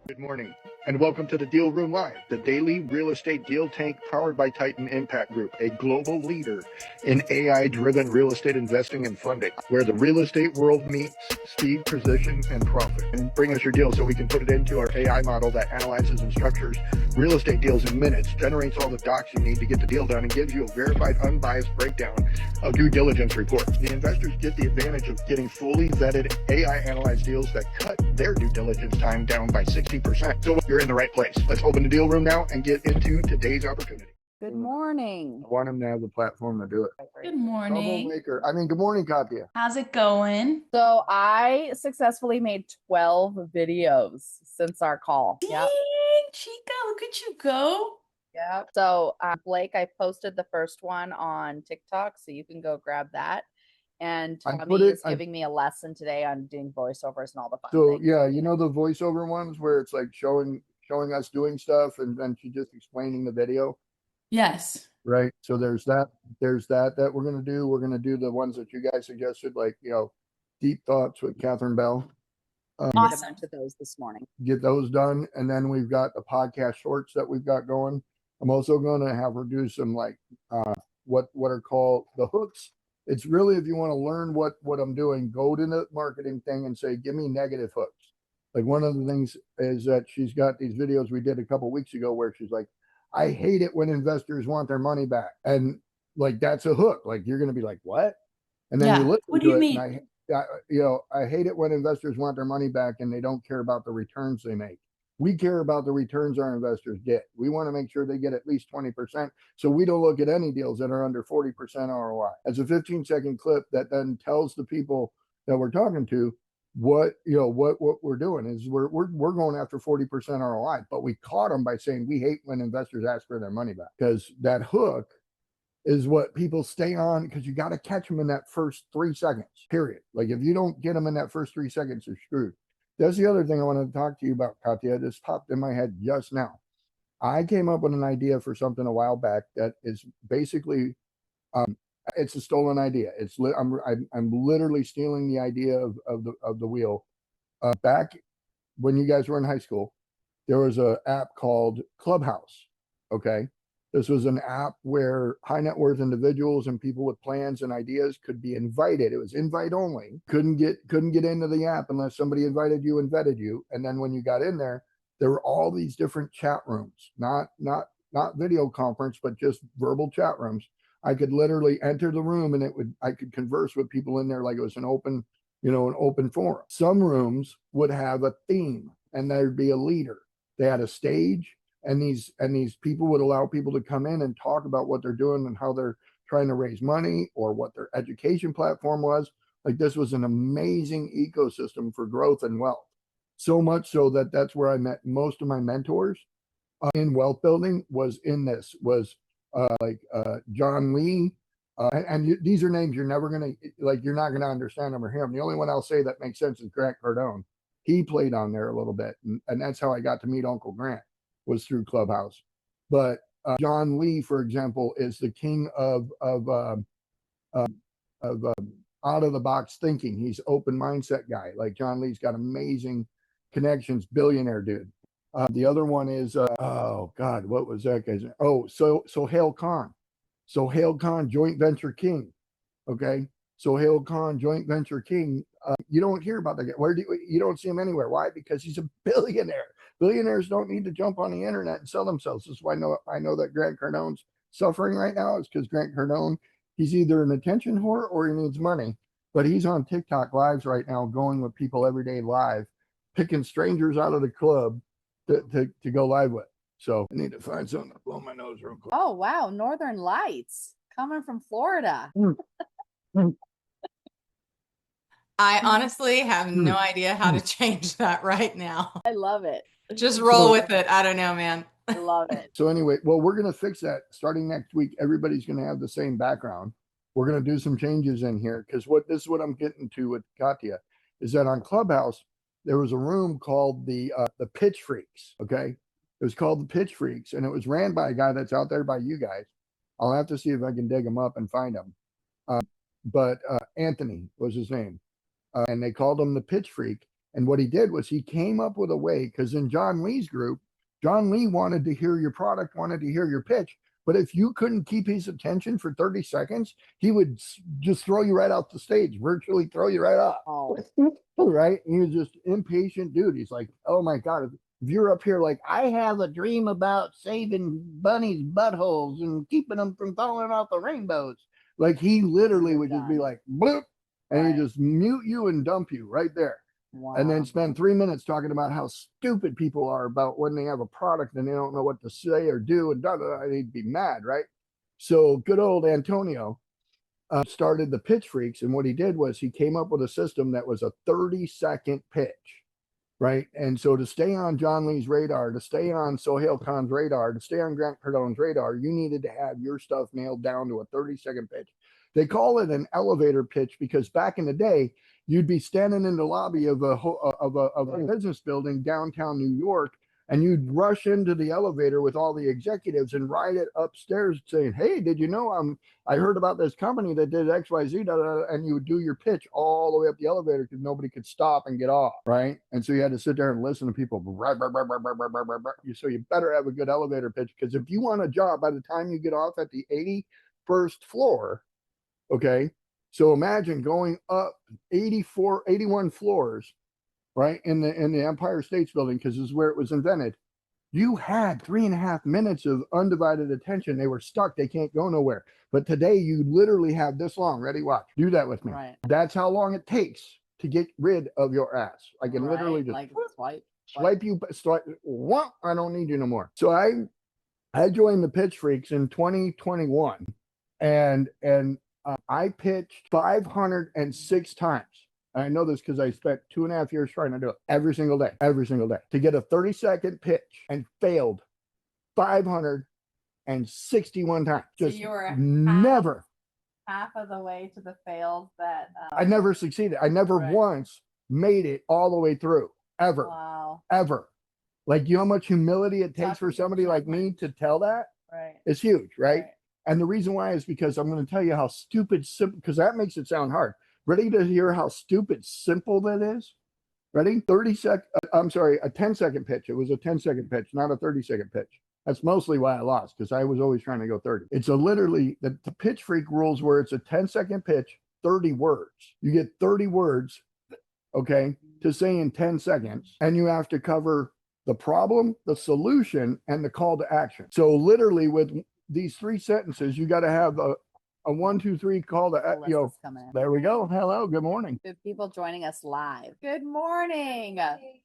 Good morning, and welcome to the Deal Room Live, the daily real estate deal tank powered by Titan Impact Group, a global leader in AI-driven real estate investing and funding, where the real estate world meets speed, precision, and profit. And bring us your deal so we can put it into our AI model that analyzes and structures real estate deals in minutes, generates all the docs you need to get the deal done, and gives you a verified, unbiased breakdown of due diligence report. The investors get the advantage of getting fully vetted AI-analyzed deals that cut their due diligence time down by 60%. So you're in the right place. Let's open the deal room now and get into today's opportunity. Good morning. I want him to have the platform to do it. Good morning. Troublemaker. Good morning, Katya. How's it going? So I successfully made 12 videos since our call. Dang, Yep. Chica, look at you go. Yep. So Blake, I posted the first one on TikTok, so you can go grab that. And Tommy is giving me a lesson today on doing voiceovers and all the fun things. Yeah, you know the voiceover ones where it's like showing us doing stuff and then she just explaining the video. Yes. Right. So there's that we're gonna do. We're gonna do the ones that you guys suggested, like deep thoughts with Catherine Bell. Awesome. I did a bunch of those this morning. Get those done, and then we've got the podcast shorts that we've got going. I'm also going to have her do some what are called the hooks. It's really, if you want to learn what I'm doing, go to the marketing thing and say, give me negative hooks. Like one of the things is that she's got these videos we did a couple weeks ago where she's like, I hate it when investors want their money back. And like, that's a hook. Like, you're going to be like, what? And then you listen what do to you it, mean? and I hate it when investors want their money back and they don't care about the returns they make. We care about the returns our investors get. We want to make sure they get at least 20%. So we don't look at any deals that are under 40% ROI. It's a 15-second clip that then tells the people that we're talking to what we're doing is we're going after 40% ROI, but we caught them by saying we hate when investors ask for their money back, because that hook is what people stay on, because you got to catch them in that first 3 seconds, period. Like if you don't get them in that first 3 seconds, you're screwed. That's the other thing I wanted to talk to you about, Katya. This popped in my head just now. I came up with an idea for something a while back that is basically, it's a stolen idea. I'm literally stealing the idea of the wheel. Back when you guys were in high school, there was an app called Clubhouse. Okay. This was an app where high net worth individuals and people with plans and ideas could be invited. It was invite only. Couldn't get into the app unless somebody invited you and vetted you. And then when you got in there, there were all these different chat rooms, not video conference, but just verbal chat rooms. I could literally enter the room and I could converse with people in there like it was an open forum. Some rooms would have a theme and there'd be a leader. They had a stage. And these people would allow people to come in and talk about what they're doing and how they're trying to raise money or what their education platform was. Like, this was an amazing ecosystem for growth and wealth. So much so that that's where I met most of my mentors in wealth building was John Lee. These are names you're never going to, you're not going to understand them or hear them. The only one I'll say that makes sense is Grant Cardone. He played on there a little bit. And that's how I got to meet Uncle Grant, was through Clubhouse. But John Lee, for example, is the king of out of the box thinking. He's open mindset guy. Like, John Lee's got amazing connections, billionaire dude. The other one is oh God, what was that guy's name? Oh, Sohail Khan. Sohail Khan, joint venture king. Okay, Sohail Khan, joint venture king. You don't hear about that guy. You don't see him anywhere. Why? Because he's a billionaire. Billionaires don't need to jump on the internet and sell themselves. This is why I know that Grant Cardone's suffering right now, is because Grant Cardone, he's either an attention whore or he needs money. But he's on TikTok lives right now, going with people every day live, picking strangers out of the club to go live with. So I need to find something to blow my nose real quick. Oh, wow. Northern Lights coming from Florida. I honestly have no idea how to change that right now. I love it. Just roll with it. I don't know, man. I love it. So anyway, well, we're going to fix that starting next week. Everybody's going to have the same background. We're going to do some changes in here, because this is what I'm getting to with Katya, is that on Clubhouse, there was a room called the Pitch Freaks. Okay. It was called the Pitch Freaks, and it was ran by a guy that's out there by you guys. I'll have to see if I can dig him up and find him. But Anthony was his name. And they called him the Pitch Freak. And what he did was he came up with a way, because in John Lee's group, John Lee wanted to hear your product, wanted to hear your pitch. But if you couldn't keep his attention for 30 seconds, he would just throw you right off the stage, virtually throw you right off. Oh. Right? He was just impatient dude. He's like, oh my God, if you're up here like, I have a dream about saving bunnies' buttholes and keeping them from falling off the rainbows. Like he literally would just be like, bloop, and Right. he'd just mute you and dump you right there. Wow. And then spend 3 minutes talking about how stupid people are about when they have a product and they don't know what to say or do, and they'd be mad, right? So good old Antonio started the Pitch Freaks, and what he did was he came up with a system that was a 30-second pitch, right? And so to stay on John Lee's radar, to stay on Sohail Khan's radar, to stay on Grant Cardone's radar, you needed to have your stuff nailed down to a 30-second pitch. They call it an elevator pitch because back in the day, you'd be standing in the lobby of a business building downtown New York, and you'd rush into the elevator with all the executives and ride it upstairs saying, hey, did you know I heard about this company that did XYZ, and you would do your pitch all the way up the elevator because nobody could stop and get off, right? And so you had to sit there and listen to people. So you better have a good elevator pitch, because if you want a job by the time you get off at the 81st floor, okay, so imagine going up 81 floors, right, in the Empire State Building, because this is where it was invented. You had 3.5 minutes of undivided attention. They were stuck. They can't go nowhere. But today you literally have this long. Ready? Watch. Do that with me. Right. That's how long it takes to get rid of your ass. I can literally just like swipe you. What? I don't need you no more. So I joined the Pitch Freaks in 2021, and I pitched 506 times. I know this because I spent 2.5 years trying to do it every single day to get a 30-second pitch, and failed 561 times. Just so you were never half of the way to the fails that I never succeeded. I never once made it all the way through, ever. Wow. Ever. Like, you know how much humility it takes for somebody like me to tell that? Right. It's huge, right? And the reason why is because I'm going to tell you how stupid simple, because that makes it sound hard. Ready to hear how stupid simple that is? Ready? A 10-second pitch. It was a 10-second pitch, not a 30-second pitch. That's mostly why I lost, because I was always trying to go 30. It's literally the Pitch Freak rules where it's a 10-second pitch, 30 words. You get 30 words, okay, to say in 10 seconds, and you have to cover the problem, the solution, and the call to action. So literally with these 3 sentences, you got to have a 1, 2, 3 call to action. There we go. Hello. Good morning. Good people joining us live. Good morning.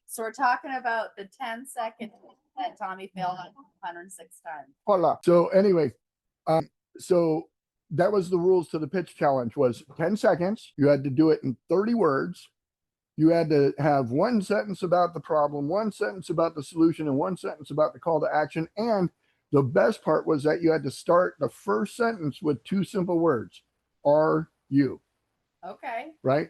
So we're talking about the 10-second that Tommy failed 106 times. Hola. So anyway, so that was the rules to the pitch challenge was 10 seconds. You had to do it in 30 words. You had to have 1 sentence about the problem, 1 sentence about the solution, and 1 sentence about the call to action. And the best part was that you had to start the first sentence with 2 simple words. Are you? Okay. Right?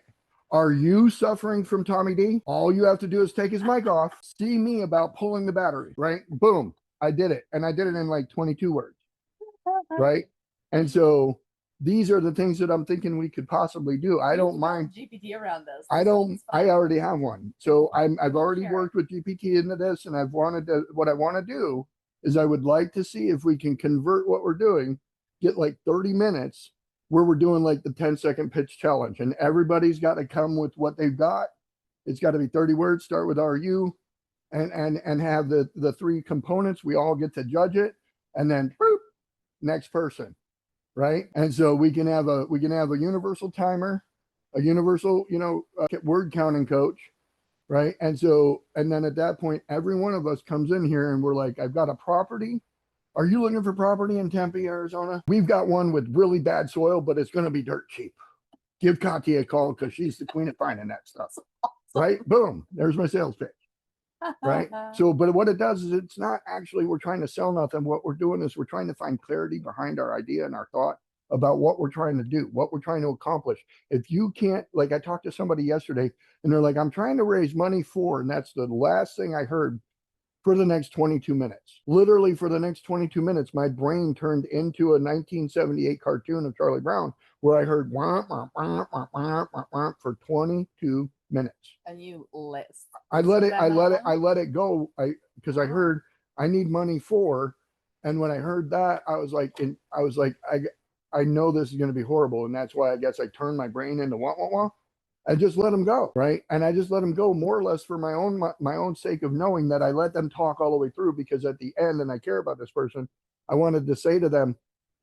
Are you suffering from Tommy D? All you have to do is take his mic off, see me about pulling the battery, right? Boom. I did it. And I did it in like 22 words. Right? And so these are the things that I'm thinking we could possibly do. I don't mind GPT around this. I already have one. So I've already worked with GPT into this, and what I want to do is I would like to see if we can convert what we're doing, get like 30 minutes where we're doing like the 10-second pitch challenge, and everybody's got to come with what they've got. It's got to be 30 words, start with "Are you?" and have the 3 components. We all get to judge it, and then boop, next person, right? And so we can have a universal timer, a universal, word counting coach, right? And then at that point, every one of us comes in here and we're like, I've got a property. Are you looking for property in Tempe, Arizona? We've got one with really bad soil, but it's going to be dirt cheap. Give Katya a call because she's the queen of finding that stuff. Right? Boom. There's my sales pitch. Right? So, but what it does is it's not actually we're trying to sell nothing. What we're doing is we're trying to find clarity behind our idea and our thought about what we're trying to do, what we're trying to accomplish. If you can't, like I talked to somebody yesterday and they're like, I'm trying to raise money for, and that's the last thing I heard for the next 22 minutes. Literally for the next 22 minutes, my brain turned into a 1978 cartoon of Charlie Brown where I heard wah, wah, wah, wah, wah, wah, wah, for 22 minutes. And you list. I let it go. Because I heard I need money for, and when I heard that, I was like, I know this is going to be horrible. And that's why I guess I turned my brain into wah. I just let them go. Right. And I just let them go more or less for my own sake of knowing that I let them talk all the way through, because at the end, and I care about this person, I wanted to say to them,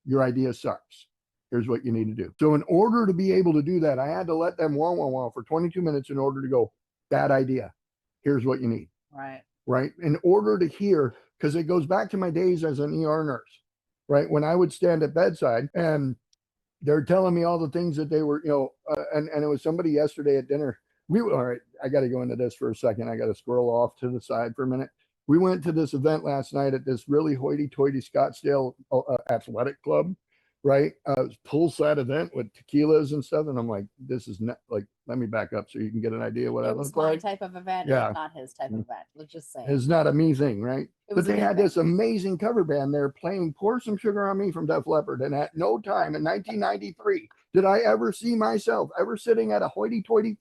your idea sucks. Here's what you need to do. So in order to be able to do that, I had to let them wah for 22 minutes in order to go, bad idea. Here's what you need. Right. Right. In order to hear, because it goes back to my days as an ER nurse, right? When I would stand at bedside and they're telling me all the things that they were, and it was somebody yesterday at dinner. All right, I got to go into this for a second. I got to scroll off to the side for a minute. We went to this event last night at this really hoity-toity Scottsdale athletic club, right? Poolside event with tequilas and stuff. And I'm like, this is not like, let me back up so you can get an idea what I look like. It's my type of event. Yeah. It's not his type of event. Let's just say. It's not a me thing, right? But they had this amazing cover band there playing Pour Some Sugar on Me from Def Leppard. And at no time in 1993 did I ever see myself ever sitting at a hoity-toity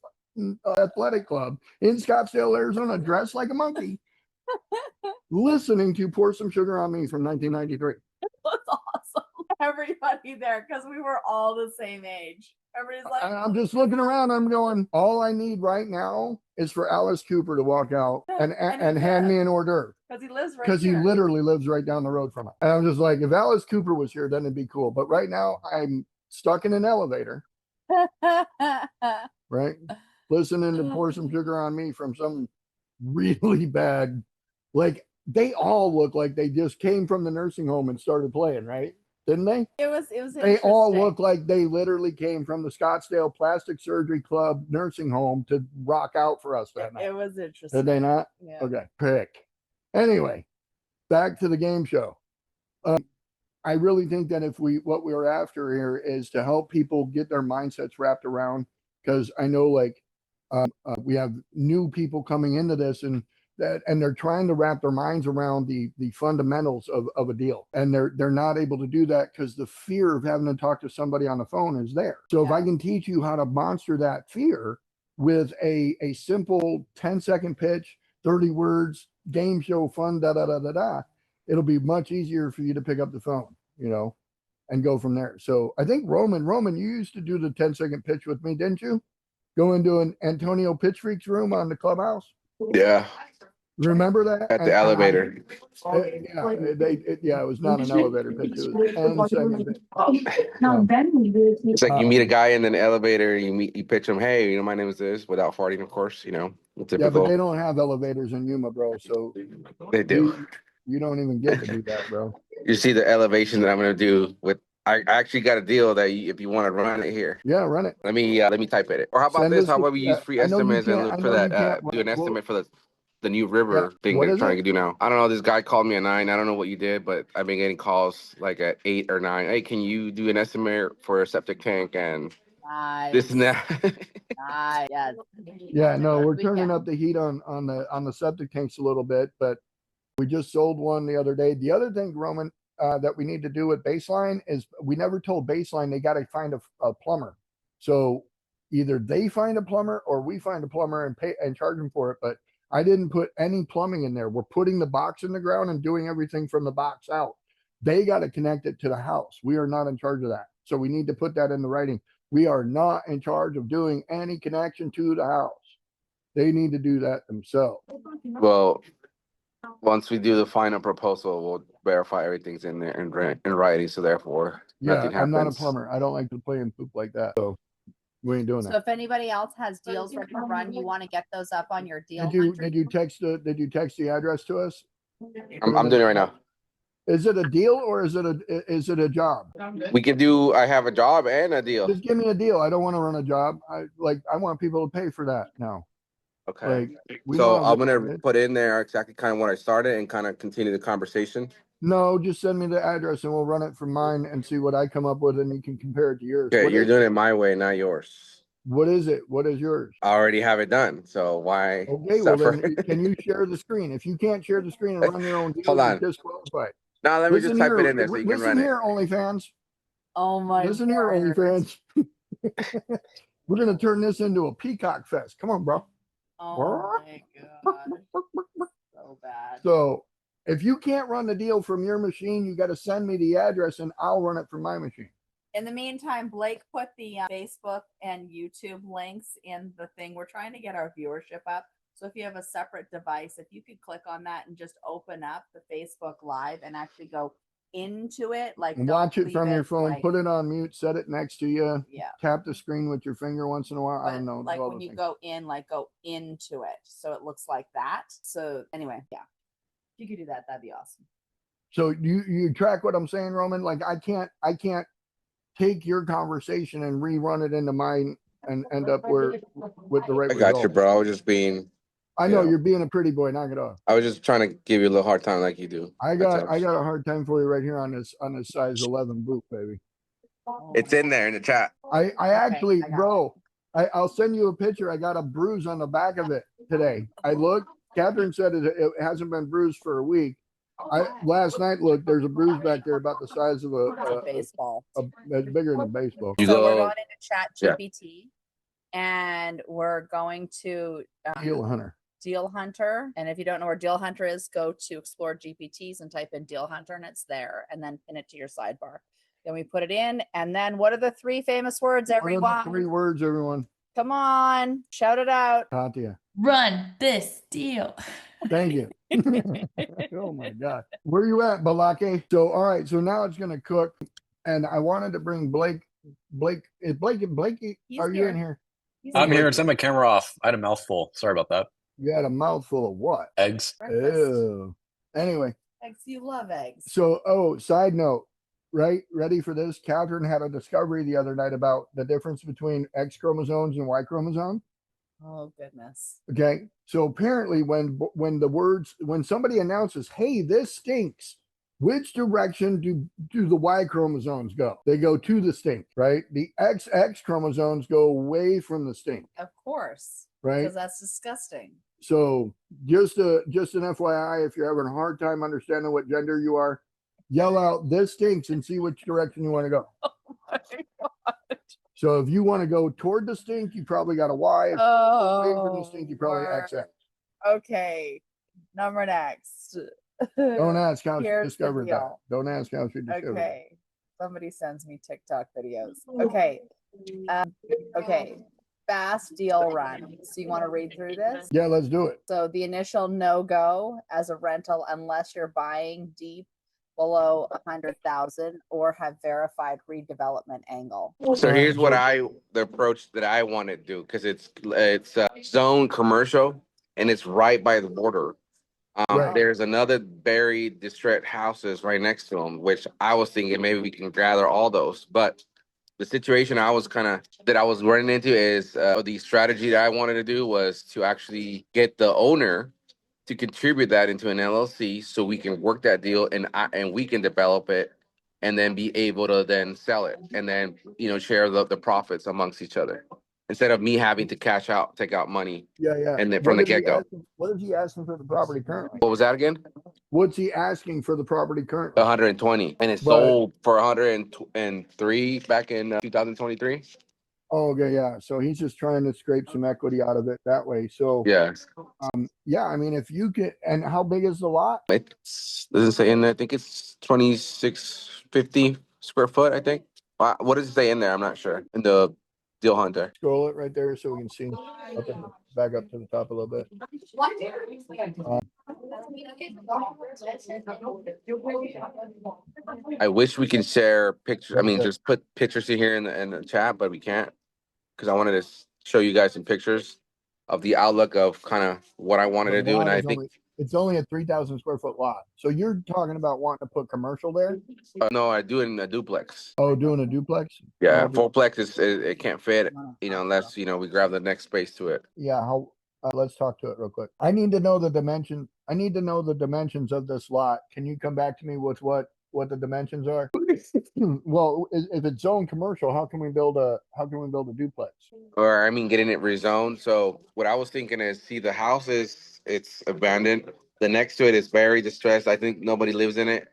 athletic club in Scottsdale, Arizona, dressed like a monkey, listening to Pour Some Sugar on Me from 1993. It was awesome. Everybody there, because we were all the same age. Everybody's like, I'm just looking around. I'm going, all I need right now is for Alice Cooper to walk out and hand me an hors d'oeuvre. Because he lives right Because he literally lives right down the road from it. And I'm just like, if Alice Cooper was here, then it'd be cool. But right now, I'm stuck in an elevator, right? Listening to Pour Some Sugar on Me from some really bad, like, they all look like they just came from the nursing home and started playing, right? Didn't they? It was They all look like they literally came from the Scottsdale Plastic Surgery Club nursing home to rock out for us that night. It was interesting. Did they not? Yeah. Okay, pick. Anyway, back to the game show. I really think that what we're after here is to help people get their mindsets wrapped around, because I know we have new people coming into this and they're trying to wrap their minds around the fundamentals of a deal. And they're not able to do that because the fear of having to talk to somebody on the phone is there. So if I can teach you how to monster that fear with a simple 10-second pitch, 30 words, game show fun, it'll be much easier for you to pick up the phone, and go from there. So I think Roman, you used to do the 10-second pitch with me, didn't you? Go into an Antonio Pitch Freaks room on the clubhouse. Yeah. Remember that? At the elevator. It was not an elevator pitch. It was 10-second pitch. It's like you meet a guy in an elevator, you pitch him, hey, my name is this, without farting, of course, typical. Yeah, but they don't have elevators in Yuma, bro. So they do. You don't even get to do that, bro. You see the elevation that I'm gonna do with. I actually got a deal that if you want to run it here. Yeah, run it. Let me type it. Or how about this? How about we use free estimates and look for that? Do an estimate for the new river thing they're trying to do now. I don't know. This guy called me at 9. I don't know what you did, but I've been getting calls like at 8 or 9. Hey, can you do an estimate for a septic tank and this and that? Yeah, no, we're turning up the heat on the septic tanks a little bit, but we just sold one the other day. The other thing, Roman, that we need to do with Baseline is we never told Baseline they got to find a plumber. So either they find a plumber or we find a plumber and pay and charge them for it. But I didn't put any plumbing in there. We're putting the box in the ground and doing everything from the box out. They got to connect it to the house. We are not in charge of that. So we need to put that in the writing. We are not in charge of doing any connection to the house. They need to do that themselves. Well, once we do the final proposal, we'll verify everything's in there in writing. So therefore, nothing happens. I'm not a plumber. I don't like to play and poop like that. So we ain't doing that. So if anybody else has deals ready to run, you want to get those up on your deal. Did you text the address to us? I'm doing it right now. Is it a deal or is it a job? We can do. I have a job and a deal. Just give me a deal. I don't want to run a job. I want people to pay for that now. Okay. So I'm gonna put in there exactly kind of what I started and kind of continue the conversation. No, just send me the address and we'll run it from mine and see what I come up with, and you can compare it to yours. Okay, you're doing it my way, not yours. What is it? What is yours? I already have it done, so why? Okay, well then, can you share the screen? If you can't share the screen and run your own deal, hold on. you're disqualified. No, let me just type it in there so you can run it. Listen here, OnlyFans. Oh my! Listen here, OnlyFans. We're going to turn this into a peacock fest. Come on, bro. Oh my god. So bad. So if you can't run the deal from your machine, you got to send me the address and I'll run it from my machine. In the meantime, Blake put the Facebook and YouTube links in the thing. We're trying to get our viewership up. So if you have a separate device, if you could click on that and just open up the Facebook Live and actually go into it, like watch it from your phone, like, put it on mute, set it next to you. Yeah. Tap the screen with your finger once in a while. But I don't know. like when you go in, like go into it. So it looks like that. So anyway, yeah. If you could do that, that'd be awesome. So you track what I'm saying, Roman? Like I can't take your conversation and rerun it into mine and end up with the right I got result. you, bro. I was just being. I know you're being a pretty boy. Knock it off. I was just trying to give you a little hard time, like you do. I got a hard time for you right here on this size 11 boot, baby. It's in there in the chat. I actually, bro, I'll send you a picture. I got a bruise on the back of it today. I looked. Catherine said it hasn't been bruised for a week. Last night looked. There's a bruise back there about the size of a baseball. That's bigger than a baseball. So we're going into Chat GPT, and we're going to Deal Hunter. And if you don't know where Deal Hunter is, go to Explore GPTs and type in Deal Hunter, and it's there. And then pin it to your sidebar. Then we put it in. And then what are the 3 famous words, everyone? What are the 3 words, everyone? Come on, shout it out. Katya. Run this deal. Thank you. Oh my God. Where you at, Balake? So, all right. So now it's going to cook. And I wanted to bring Blake. Is Blakey? Are you in here? I'm here. It's on my camera off. I had a mouthful. Sorry about that. You had a mouthful of what? Eggs. Ew. Anyway. Eggs. You love eggs. So, side note, right? Ready for this? Catherine had a discovery the other night about the difference between X chromosomes and Y chromosomes. Oh goodness. Okay. So apparently when somebody announces, hey, this stinks, which direction do the Y chromosomes go? They go to the stink, right? The XX chromosomes go away from the stink. Of course. Right. Because that's disgusting. So just an FYI, if you're having a hard time understanding what gender you are, yell out, this stinks, and see which direction you want to go. Oh my God. So if you want to go toward the stink, you probably got a Y. If away from the stink, you probably XX. Okay. Number next. Don't ask how she discovered that. Don't ask how she discovered it. Okay. Somebody sends me TikTok videos. Okay. Okay. Fast deal run. So you want to read through this? Yeah, let's do it. So the initial no-go as a rental, unless you're buying deep below 100,000 or have verified redevelopment angle. So here's what the approach that I want to do, because it's zone commercial and it's right by the border. There's another buried distressed houses right next to them, which I was thinking maybe we can gather all those. But the situation I was running into is the strategy that I wanted to do was to actually get the owner to contribute that into an LLC so we can work that deal and we can develop it and then be able to then sell it and then, share the profits amongst each other instead of me having to take out money. Yeah. And then from the get-go. What is he asking for the property currently? What was that again? What's he asking for the property currently? 120. And it sold for 103 back in 2023. Oh, okay, yeah. So he's just trying to scrape some equity out of it that way. So yeah. I mean, if you can, and how big is the lot? It doesn't say in there. I think it's 2650 square foot, I think. What does it say in there? I'm not sure. In the Deal Hunter. Scroll it right there so we can see. Back up to the top a little bit. I wish we can share pictures. I mean, just put pictures in here in the chat, but we can't because I wanted to show you guys some pictures of the outlook of kind of what I wanted to do. And I think it's only a 3,000 square foot lot. So you're talking about wanting to put commercial there? No, I do it in a duplex. Oh, doing a duplex? Yeah, fourplex it can't fit, unless we grab the next space to it. Yeah, let's talk to it real quick. I need to know the dimension. I need to know the dimensions of this lot. Can you come back to me with what the dimensions are? Well, if it's zone commercial, how can we build a duplex? Or getting it rezoned. So what I was thinking is, see, the house it's abandoned. The next to it is very distressed. I think nobody lives in it.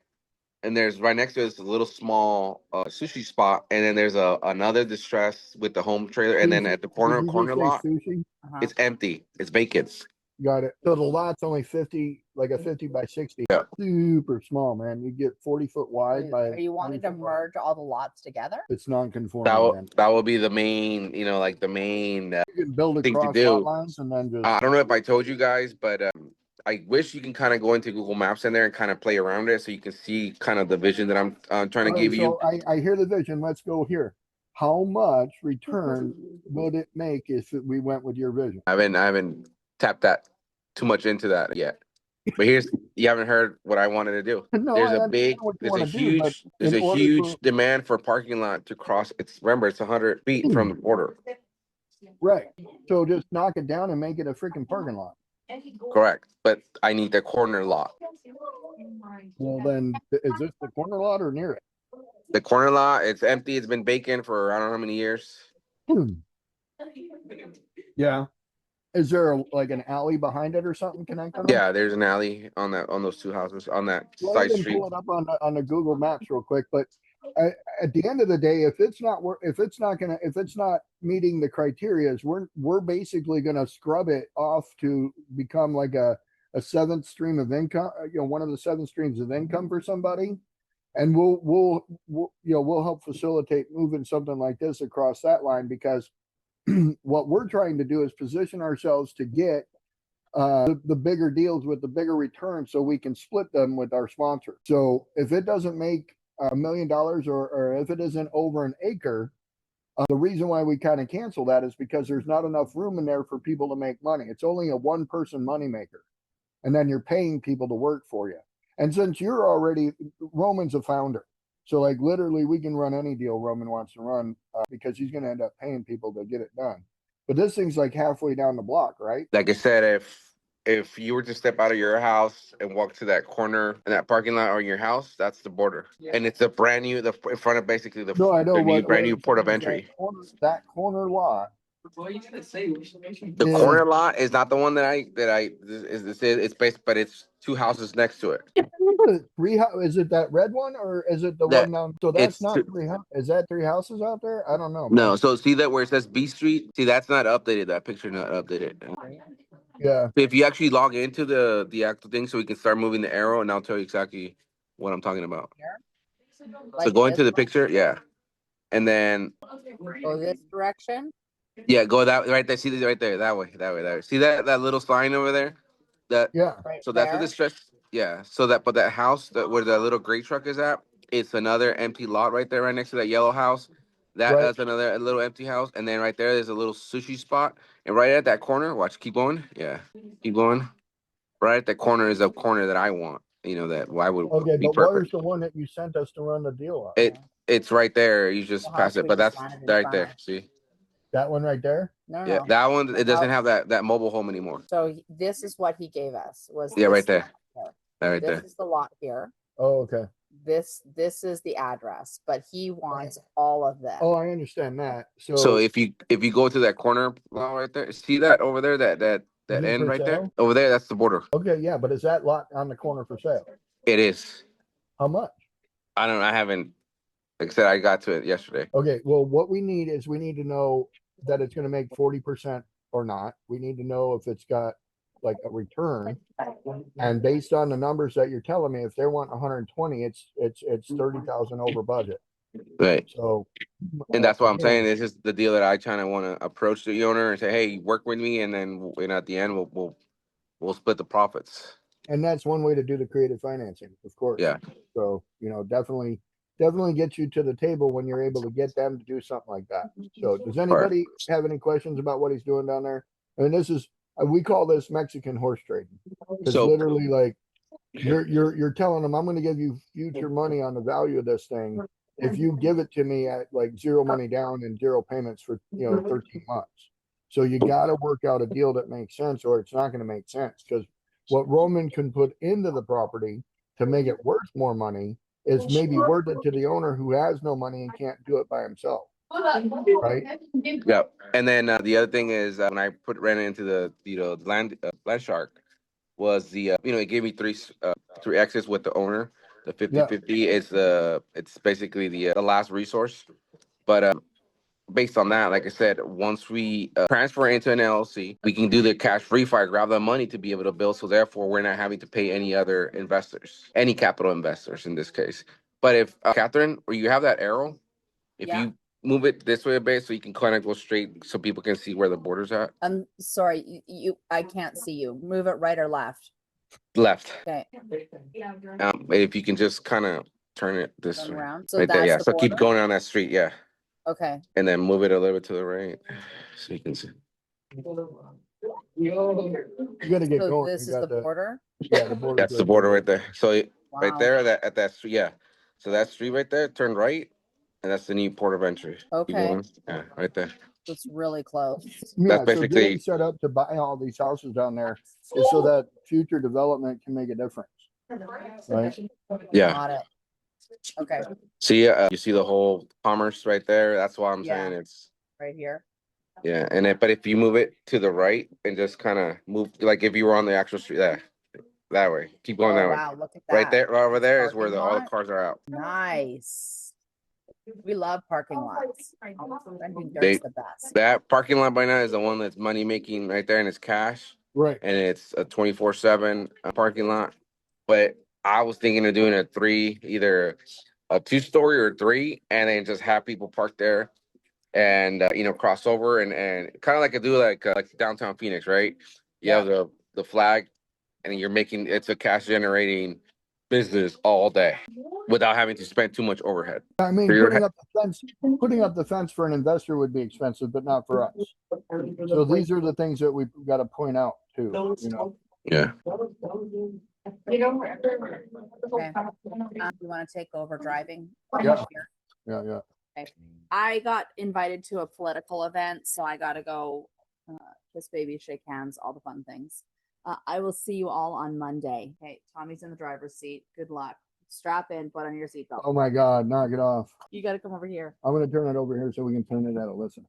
and there's right next to it is a little small sushi spot, and then there's another distress with the home trailer, and then at the Did you corner just say lot, sushi? it's empty. It's vacant. Got it. So the lot's only 50, like a 50 by 60. Yeah. Super small, man. You get 40-foot wide by. Are you wanting to merge all the lots together? It's non-conforming. Man. That will be the main, like the main You can build thing to across do. lot lines and then just. I don't know if I told you guys, but I wish you can kind of go into Google Maps in there and kind of play around it so you can see kind of the vision that I'm trying to give you. I hear the vision. Let's go here. How much return would it make if we went with your vision? I haven't tapped that too much into that yet. But you haven't heard what I wanted to do. No, there's a huge demand for parking lot to cross. Remember, it's 100 feet from the border. Right. So just knock it down and make it a freaking parking lot. Correct. But I need the corner lot. Well, then is this the corner lot or near it? The corner lot, it's empty. It's been vacant for I don't know how many years. Yeah. Is there like an alley behind it or something connected? Yeah, there's an alley on those two houses on that side street. Pull it up on the Google Maps real quick, but at the end of the day, if it's not meeting the criteria, we're basically gonna scrub it off to become like a seventh stream of income, one of the 7 streams of income for somebody. And we'll help facilitate moving something like this across that line, because what we're trying to do is position ourselves to get the bigger deals with the bigger returns so we can split them with our sponsor. So if it doesn't make $1 million or if it isn't over an acre, the reason why we kind of cancel that is because there's not enough room in there for people to make money. It's only a 1-person moneymaker. And then you're paying people to work for you. And since Roman's a founder, so like literally we can run any deal Roman wants to run because he's going to end up paying people to get it done. But this thing's like halfway down the block, right? Like I said, if you were to step out of your house and walk to that corner in that parking lot or in your house, that's the border. And it's a brand new, in front of basically the brand new port of entry. That corner lot. The corner lot is not the one it's based, but it's 2 houses next to it. Is it that red one or is it the one down? So that's not 3 houses. Is that 3 houses out there? I don't know. No. So see that where it says B Street? See, that's not updated. That picture not updated. Yeah. If you actually log into the actual thing, so we can start moving the arrow, and I'll tell you exactly what I'm talking about. So go into the picture, yeah, and then go this direction. Yeah, go that right there. See this right there, that way. See that little sign over there? So that's the distress. Yeah. So but that house where the little gray truck is at, it's another empty lot right there, right next to that yellow house. That's another little empty house, and then right there's a little sushi spot, and right at that corner, watch, keep going. Yeah, keep going. Right at that corner is a corner that I want. That why would be but perfect. where's the one that you sent us to run the deal on? It's right there. You just pass it, but that's right there. See. That one right there? No. Yeah, that one, it doesn't have that mobile home anymore. So this is what he gave us. Right there. Right there. This is the lot here. Oh, okay. This is the address, but he wants all of that. Oh, I understand that. So if you go to that corner lot right there, see that over there, that end right there? Over there, that's the border. Okay, yeah, but is that lot on the corner for sale? It is. How much? I don't know. I haven't, like I said, I got to it yesterday. Okay, well, what we need to know that it's going to make 40% or not. We need to know if it's got like a return, and based on the numbers that you're telling me, if they want 120, it's 30,000 over budget. Right. So, and that's what I'm saying. This is the deal that I kind of want to approach the owner and say, hey, work with me, and then at the end we'll split the profits. And that's one way to do the creative financing, of course. Yeah. So definitely get you to the table when you're able to get them to do something like that. So does anybody have any questions about what he's doing down there? I mean, this is, we call this Mexican horse trading. It's literally like you're telling them, I'm going to give you future money on the value of this thing if you give it to me at like 0 money down and 0 payments for 13 months. So you got to work out a deal that makes sense, or it's not going to make sense, because what Roman can put into the property to make it worth more money is maybe worth it to the owner who has no money and can't do it by himself. Right? Yeah. And then the other thing is when I ran into the LandShark was the it gave me three exits with the owner. The 50/50 is it's basically the last resource. But based on that, like I said, once we transfer into an LLC, we can do the cash refi, grab the money to be able to build. So therefore, we're not having to pay any other investors, any capital investors in this case. But if Catherine, where you have that arrow, if Yeah. you move it this way a bit, so you can kind of go straight, so people can see where the border's at. I'm sorry, I can't see you. Move it right or left. Left. Okay. If you can just kind of turn it this Turn way, around. So right there. that's Yeah. the So keep border? going down that street. Yeah. Okay. And then move it a little bit to the right, so you can see. You gotta get So going. this You is got the border? Yeah, the border. That's the border right there. So right Wow. there, at that street, yeah. So that street right there, turn right, and that's the new port of entry. Keep Okay. going. Yeah, right there. It's really close. Yeah, That's so basically- getting set up to buy all these houses down there is so that future development can make a difference. Right? Yeah. Got it. Okay. See, you see the whole commerce right there. That's why I'm saying Yeah. it's Right here. yeah. And then, but if you move it to the right and just kind of move, like if you were on the actual street, that way. Keep going Oh, that way. wow. Look at that. Right there, right over there is where Parking all the lot. cars are out. Nice. We love parking lots. Renting They- dirt's the best. That parking lot by now is the one that's money making right there, and it's cash. Right. And it's a 24/7 parking lot. But I was thinking of doing either a 2-story or 3, and then just have people park there and cross over and kind of like like downtown Phoenix, right? You Yeah. have the flag, and it's a cash generating business all day without having to spend too much overhead. I mean, For your putting up the fence for an investor would be expensive, but not for us. So these are the things that we've got to point out too, you know. Yeah. Okay. You want to take over driving? Yeah. Yeah, yeah. I got invited to a political event, so I got to go kiss baby, shake hands, all the fun things. I will see you all on Monday. Hey, Tommy's in the driver's seat. Good luck. Strap in, put on your seatbelt. Oh my God, knock it off. You got to come over here. I'm gonna turn it over here so we can turn it at Alyssa.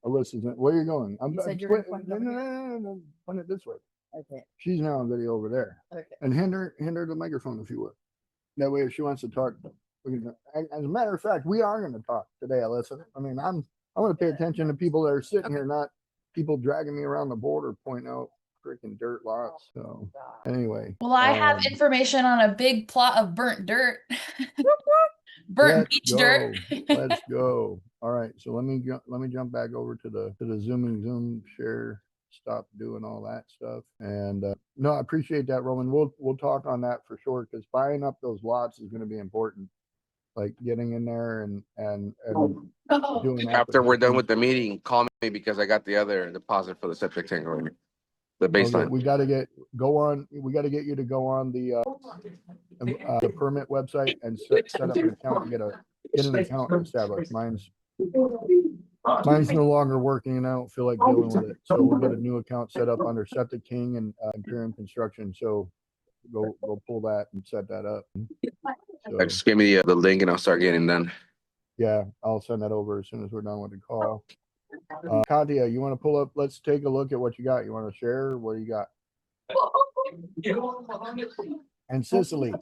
Alyssa's in, where are you going? You said you were going no, over no, here. no, no, no, point it this way. Okay. She's now on video over there. Okay. And hand her the microphone if you would. That way, if she wants to talk, we can. As a matter of fact, we are going to talk today, Alyssa. I mean, I want to pay attention to people that are sitting here, not people dragging me around the border, pointing out freaking dirt lots. So anyway. Well, I have information on a big plot of burnt dirt. Burnt let's beach go. dirt. Let's go. All right. So let me jump back over to the Zoom share. Stop doing all that stuff. And no, I appreciate that, Roman. We'll talk on that for sure, because buying up those lots is going to be important. Like getting in there and doing that. After we're done with the meeting, call me because I got the other deposit for the septic tank already. The baseline. Okay, we got to get you to go on the permit website and set up an account and get an account established. Mine's no longer working, and I don't feel like dealing with it. So we'll get a new account set up under Septic King and Imperium Construction. So go pull that and set that up. So, Just give me the link and I'll start getting done. yeah, I'll send that over as soon as we're done with the call. Katia, you want to pull up? Let's take a look at what you got. You want to share? What do you got? And Cicely,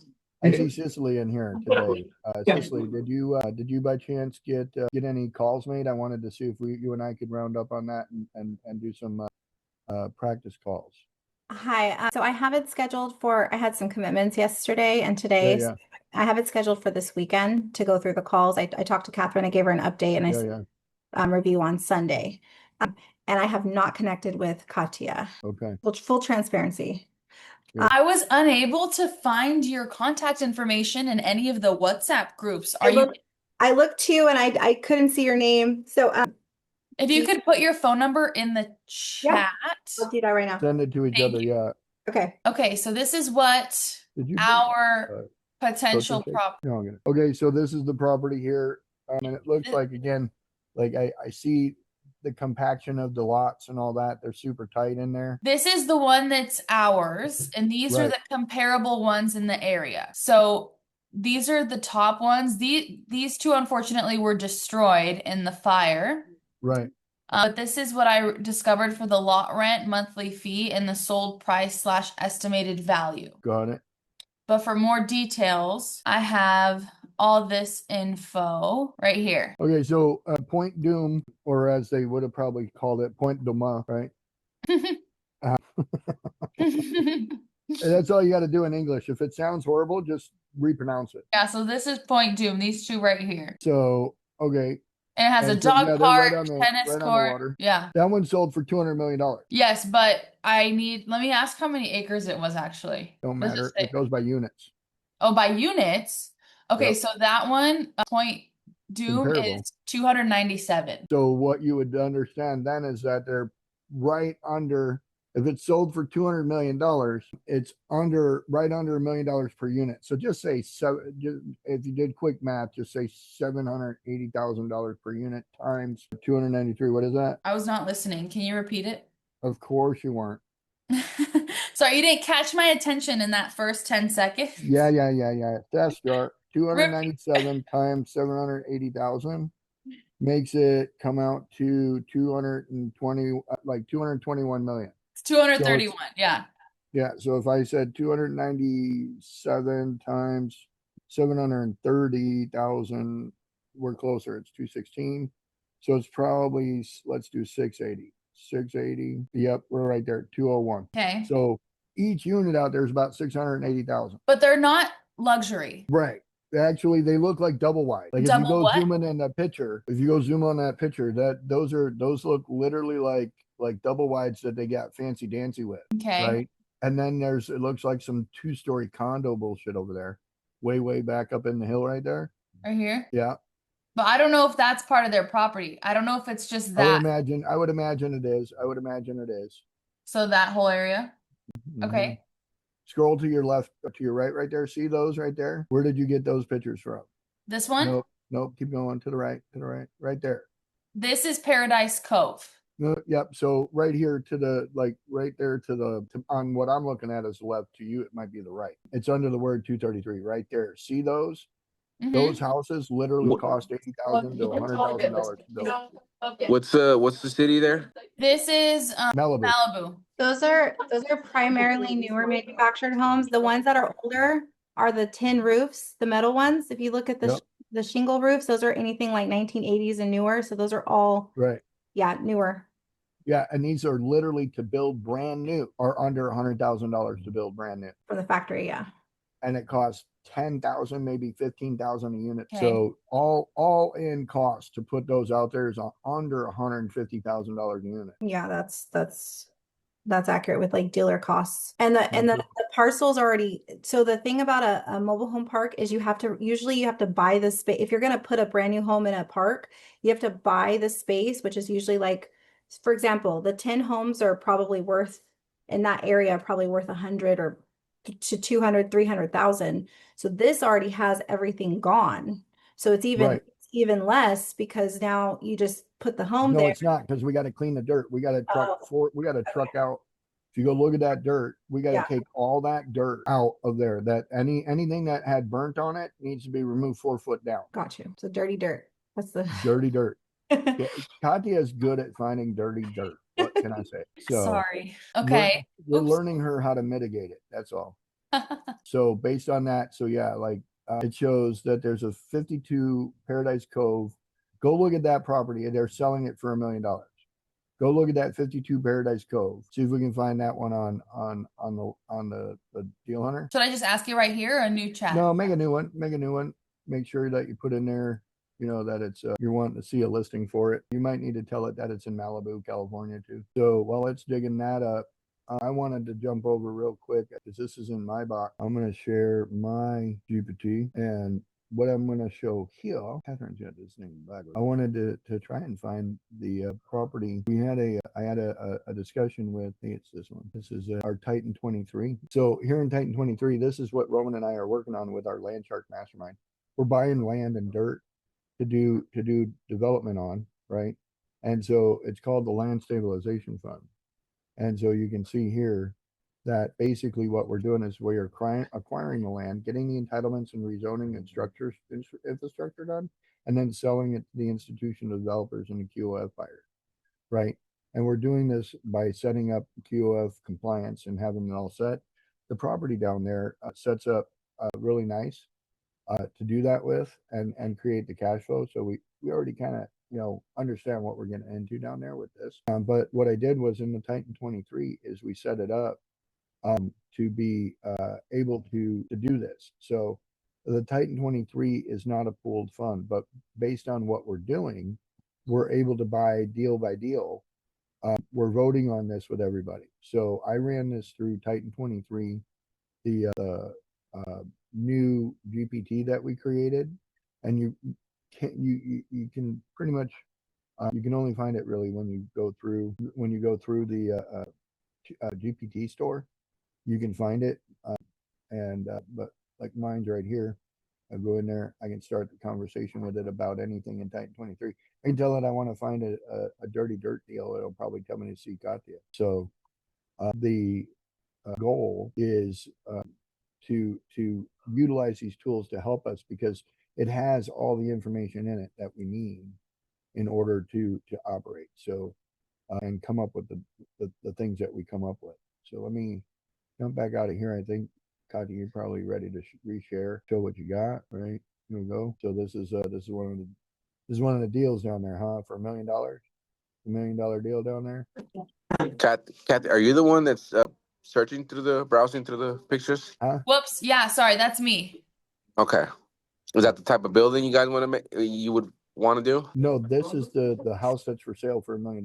I see Cicely in here today. Cicely, did you by chance get any calls made? I wanted to see if you and I could round up on that and do some practice calls. Hi. So I have it scheduled I had some commitments yesterday and today. Yeah. I have it scheduled for this weekend to go through the calls. I talked to Catherine. I gave her an update and I said review on Sunday. And I have not connected with Katia. Okay. Full transparency. I was unable to find your contact information in any of the WhatsApp groups. I looked too and I couldn't see your name. So if you could put your phone number in the chat. I'll do that right now. Send it to each Thank other. you. Yeah. Okay. Okay, so this is what Did you our potential property? No, okay, so this is the property here, and it looks like, again, like I see the compaction of the lots and all that. They're super tight in there. This is the one that's ours, and these are Right. the comparable ones in the area. So these are the top ones. These two, unfortunately, were destroyed in the fire. Right. But this is what I discovered for the lot rent, monthly fee, and the sold price / estimated value. Got it. But for more details, I have all this info right here. Okay, so Point Doom, or as they would have probably called it, Point Doma, right? That's all you got to do in English. If it sounds horrible, just repronounce it. Yeah, so this is Point Doom, these two right here. So, okay. And it has a dog they're park, right tennis right on the court. water. Yeah. That one sold for $200 million. Yes, but let me ask how many acres it was actually. Don't What does matter. say? It goes by units. Oh, by units? Okay, Yep. so that one, Point Doom Comparable. is 297. So what you would understand then is that they're right under, if it's sold for $200 million, it's right under $1 million per unit. So just say if you did quick math, just say $780,000 per unit times 293. What is that? I was not listening. Can you repeat it? Of course you weren't. Sorry, you didn't catch my attention in that first 10 seconds. Yeah. That's start. 297 times 780,000 makes it come out to 221 million. It's 231. Yeah. Yeah. So if I said 297 times 730,000, we're closer. It's 216. So it's probably, let's do 680. 680. Yep. We're right there. 201. Okay. So each unit out there is about 680,000. But they're not luxury. Right. Actually, they look like double wide. Like if you go zoom in that picture, if you go zoom on that picture, those look literally like double wides that they got fancy dancy with. Okay. Right. And then it looks like some 2-story condo bullshit over there, way back up in the hill right there. Right here. Yeah. But I don't know if that's part of their property. I don't know if it's just that. I would imagine it is. So that whole area. Mm-hmm. Okay. Scroll to your left, to your right there. See those right there? Where did you get those pictures from? This one? Nope. Keep going to the right, right there. This is Paradise Cove. Yep. So right here right there on what I'm looking at is the left. To you, it might be the right. It's under the word 233 right there. See those? Mm-hmm. Those houses literally cost $80,000 to $100,000 to build. What's the city there? This is Malibu. Those are primarily newer manufactured homes. The ones that are older are the tin roofs, the metal ones. If you look at the shingle roofs, those are anything like 1980s and newer. So those are all newer. Yeah, and these are literally to build brand new, or under $100,000 to build brand new for the factory. Yeah, and it costs 10,000, maybe 15,000 a unit. Okay. So all in cost to put those out there is under $150,000 a unit. Yeah, that's accurate with like dealer costs. And the parcels already. So the thing about a mobile home park is you have to buy the space. If you're going to put a brand new home in a park, you have to buy the space, which is usually like, for example, the 10 homes are probably worth in that area, probably worth 100 or to 200, 300,000. So this already has everything gone. So it's even less because now you just put the home there. No, it's not, because we got to clean the dirt. We got to truck out. If you go look at that dirt, we got to take all that dirt out of there. That anything that had burnt on it needs to be removed 4 foot down. Got you. So dirty dirt. That's the dirty dirt. Katya is good at finding dirty dirt. What can I say? So sorry. Okay. We're learning her how to mitigate it. That's all. So based on that, it shows that there's a 52 Paradise Cove. Go look at that property. They're selling it for $1 million. Go look at that 52 Paradise Cove. See if we can find that one on the Deal Hunter. Should I just ask you right here or a new chat? No, make a new one. Make sure that you put in there, that it's you're wanting to see a listing for it. You might need to tell it that it's in Malibu, California too. So while it's digging that up, I wanted to jump over real quick because this is in my box. I'm going to share my GPT, and what I'm going to show here, Catherine's got this thing backwards. I wanted to try and find the property. I had a discussion with, I think it's this one. This is our Titan 23. So here in Titan 23, this is what Roman and I are working on with our LandSharkMastermind. We're buying land and dirt to do development on, right? And so it's called the Land Stabilization Fund. And so you can see here that basically what we're doing is we are acquiring the land, getting the entitlements and rezoning and infrastructure done, and then selling it to the institutional developers and the QOF buyers, right? And we're doing this by setting up QOF compliance and having it all set. The property down there sets up really nice to do that with and create the cash flow. So we already kind of, understand what we're getting into down there with this. But what I did was in the Titan 23 is we set it up to be able to do this. So the Titan 23 is not a pooled fund, but based on what we're doing, we're able to buy deal by deal. We're voting on this with everybody. So I ran this through Titan 23, the new GPT that we created, and you can pretty much you can only find it really when you go through the GPT store. You can find it, but like mine's right here. I go in there, I can start the conversation with it about anything in Titan 23. I can tell it I want to find a dirty dirt deal. It'll probably tell me to see Katya. So the goal is to utilize these tools to help us because it has all the information in it that we need in order to operate. So and come up with the things that we come up with. So let me jump back out of here. I think Katya, you're probably ready to reshare, show what you got, right? Here we go. So this is one of the deals down there, huh? For $1 million, $1 million deal down there. Kathy, are you the one that's browsing through the pictures? Huh? Whoops. Yeah, sorry, that's me. Okay. Is that the type of building you guys want to make? You would want to do? No, this is the house that's for sale for $1 million.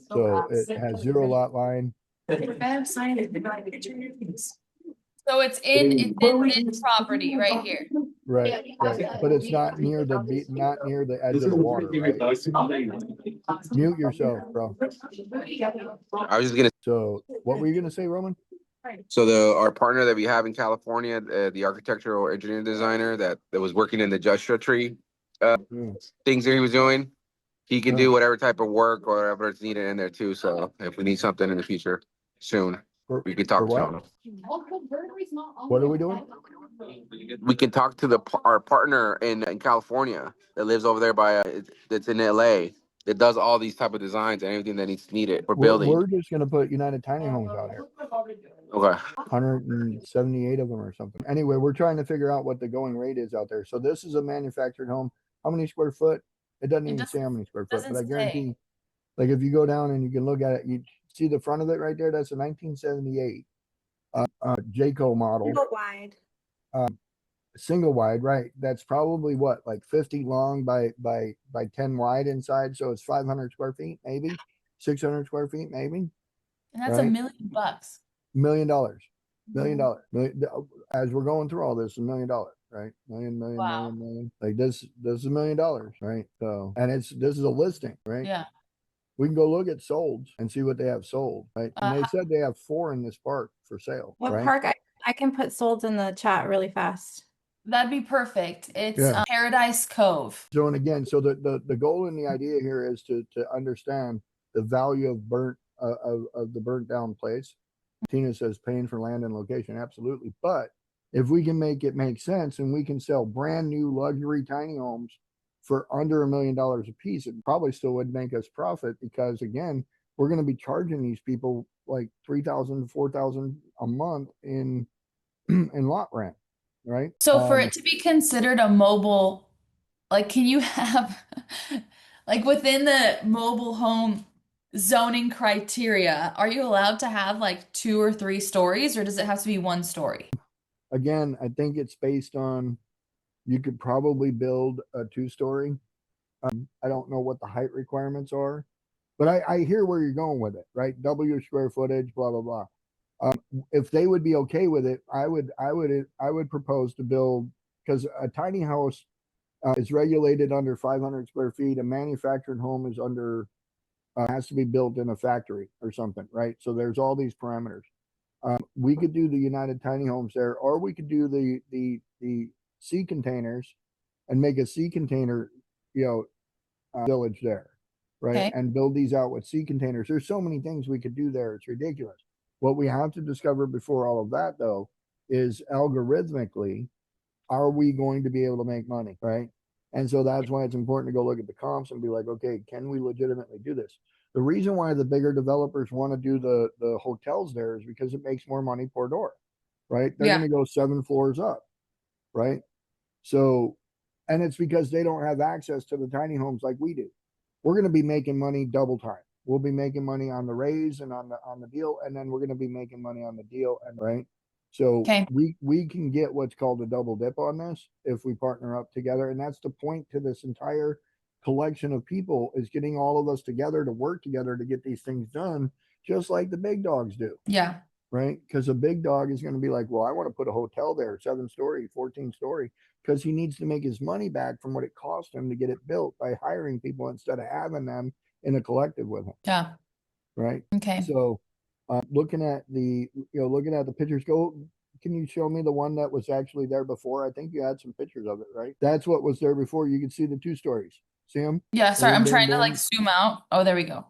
So it has 0 lot line. So it's in this property right here. Right. But it's not near the edge of the water, right? Mute yourself, bro. I was just gonna. So what were you gonna say, Roman? So our partner that we have in California, the architectural engineering designer that was working in the Joshua Tree things that he was doing, he can do whatever type of work or whatever is needed in there too. So if we need something in the future soon, we can talk to him. What are we doing? We can talk to our partner in California that lives over there that's in LA that does all these type of designs and everything that needs needed for building. We're just gonna put United Tiny Homes out here. Okay. 178 of them or something. Anyway, we're trying to figure out what the going rate is out there. So this is a manufactured home. How many square foot? It doesn't even say how many square foot, but I guarantee, like if you go down and you can look at it, you see the front of it right there. That's a 1978 Jayco model. Single wide. Single wide, right? That's probably what, like 50 long by 10 wide inside. So it's 500 square feet, maybe 600 square feet, maybe. And that's $1 million. $1 million. $1 million. As we're going through all this, $1 million, right? Million. Like this is $1 million, right? So, and this is a listing, right? Yeah. We can go look at solds and see what they have sold, right? And they said they have 4 in this park for sale. What right? park? I can put solds in the chat really fast. That'd be perfect. It's Paradise Cove. So, and again, so the goal and the idea here is to understand the value of the burnt down place. Tina says paying for land and location. Absolutely. But if we can make it make sense and we can sell brand new luxury tiny homes for under $1 million a piece, it probably still would make us profit because again, we're going to be charging these people like $3,000 to $4,000 a month in lot rent, right? So for it to be considered a mobile, like, can you have like within the mobile home zoning criteria, are you allowed to have like 2 or 3 stories, or does it have to be 1 story? Again, I think it's based on, you could probably build a 2-story. I don't know what the height requirements are, but I hear where you're going with it, right? Double your square footage, blah, blah, blah. If they would be okay with it, I would propose to build, because a tiny house is regulated under 500 square feet. A manufactured home is under, has to be built in a factory or something, right? So there's all these parameters. We could do the United Tiny Homes there, or we could do the sea containers and make a sea container, village there, right? Okay. And build these out with sea containers. There's so many things we could do there. It's ridiculous. What we have to discover before all of that, though, is algorithmically, are we going to be able to make money, right? And so that's why it's important to go look at the comps and be like, okay, can we legitimately do this? The reason why the bigger developers want to do the hotels there is because it makes more money per door, right? They're Yeah. going to go 7 floors up, right? So, and it's because they don't have access to the tiny homes like we do. We're going to be making money double time. We'll be making money on the raise and on the deal, and then we're going to be making money on the deal, and right. So Okay. we can get what's called a double dip on this if we partner up together, and that's the point to this entire collection of people is getting all of us together to work together to get these things done, just like the big dogs do. Yeah. Right? Because a big dog is going to be like, well, I want to put a hotel there, 7-story, 14-story, because he needs to make his money back from what it cost him to get it built by hiring people instead of having them in a collective with him. Yeah. Right. Okay. So looking at the pictures, can you show me the one that was actually there before? I think you had some pictures of it, right? That's what was there before. You could see the 2 stories. See them? Yeah, sorry, I'm Boom, trying to boom, like boom. zoom out. Oh, there we go.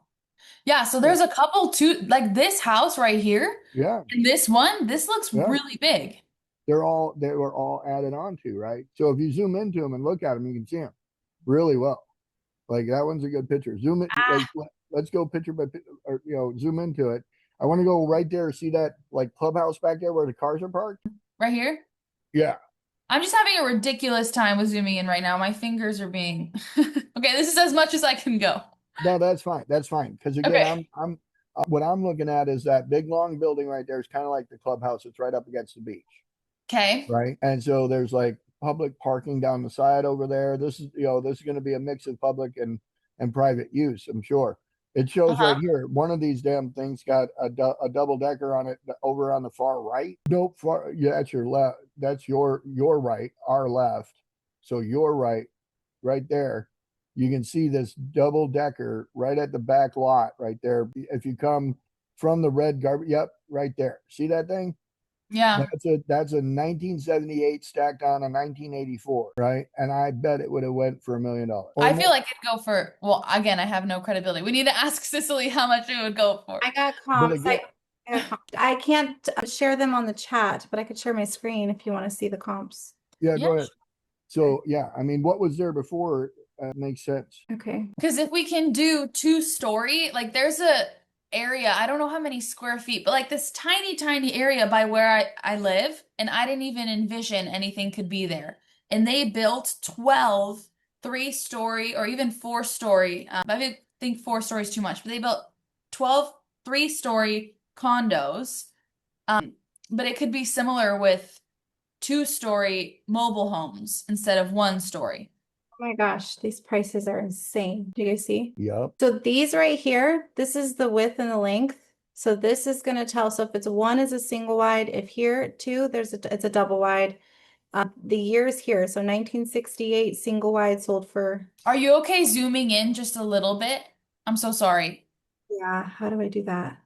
Yeah, so there's a couple too, like this house right here Yeah. and this one, this looks Yeah. really big. They were all added on to, right? So if you zoom into them and look at them, you can see them really well. Like that one's a good picture. Zoom it. Like, let's go picture by picture, or zoom into it. I want to go right there. See that like clubhouse back there where the cars are parked? Right here? Yeah. I'm just having a ridiculous time with zooming in right now. My fingers are being okay, this is as much as I can go. No, that's fine. That's fine. Because again, Okay. I'm what I'm looking at is that big long building right there is kind of like the clubhouse. It's right up against the beach. Okay. Right. And so there's like public parking down the side over there. This is going to be a mix of public and private use, I'm sure. It shows right here, one of these damn things got a double decker on it over on the far right. Nope, yeah, that's your left. That's your right, our left. So your right there. You can see this double decker right at the back lot right there. If you come from the red garbage, yep, right there. See that thing? Yeah. That's a 1978 stacked on a 1984, right? And I bet it would have went for $1 million. I feel like it'd go for, well, again, I have no credibility. We need to ask Cicely how much it would go for. I got comps. I can't share them on the chat, but I could share my screen if you want to see the comps. Yeah, go ahead. So yeah, I mean, what was there before makes sense. Okay. Because if we can do 2-story, like there's a area, I don't know how many square feet, but like this tiny area by where I live, and I didn't even envision anything could be there. And they built 12 3-story or even 4-story. I think 4 stories too much, but they built 12 3-story condos. But it could be similar with 2-story mobile homes instead of 1-story. Oh my gosh, these prices are insane. Do you guys see? Yep. So these right here, this is the width and the length. So this is going to tell. So if it's 1 is a single wide, if here 2, it's a double wide. The years here. So 1968 single wide sold for. Are you okay zooming in just a little bit? I'm so sorry. Yeah. How do I do that?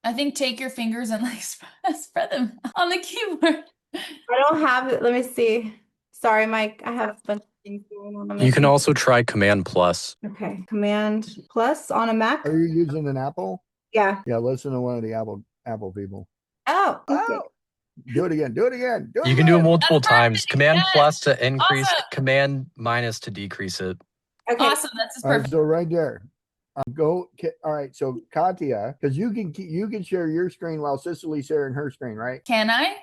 I think take your fingers and like spread them on the keyboard. I don't have it. Let me see. Sorry, Mike. I have a bunch of things going on. You can also try Command Plus. Okay. Command Plus on a Mac. Are you using an Apple? Yeah. Yeah, listen to one of the Apple people. Oh. Okay. Do it again. You can do it multiple times. Command Yes. plus to increase, Awesome. Command minus to decrease it. Okay. Awesome. That's just All right, perfect. so right there. All right, so Katya, because you can share your screen while Cicely's sharing her screen, right? Can I?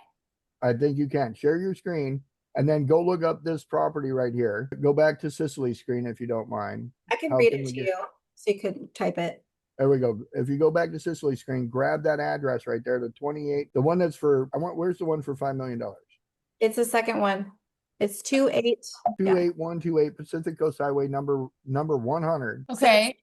I think you can share your screen and then go look up this property right here. Go back to Cicely's screen if you don't mind. I can How read can it we to get- you so you could type it. There we go. If you go back to Cicely's screen, grab that address right there, the 28, the one that's for, where's the one for $5 million? It's the second one. It's 28. 28128 Pacific Coast Highway number 100. Okay.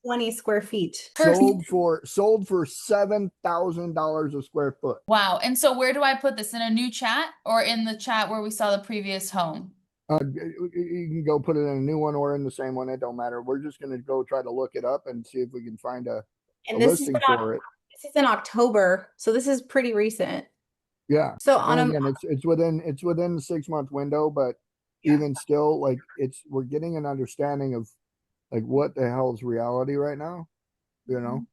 20 square feet. Sold for $7,000 a square foot. Wow. And so where do I put this? In a new chat or in the chat where we saw the previous home? You can go put it in a new one or in the same one. It don't matter. We're just going to go try to look it up and see if we can find a listing for it. This is in October, so this is pretty recent. Yeah. So And again, it's within the 6-month window, but even still, like we're getting an understanding of like what the hell is reality right now, you know?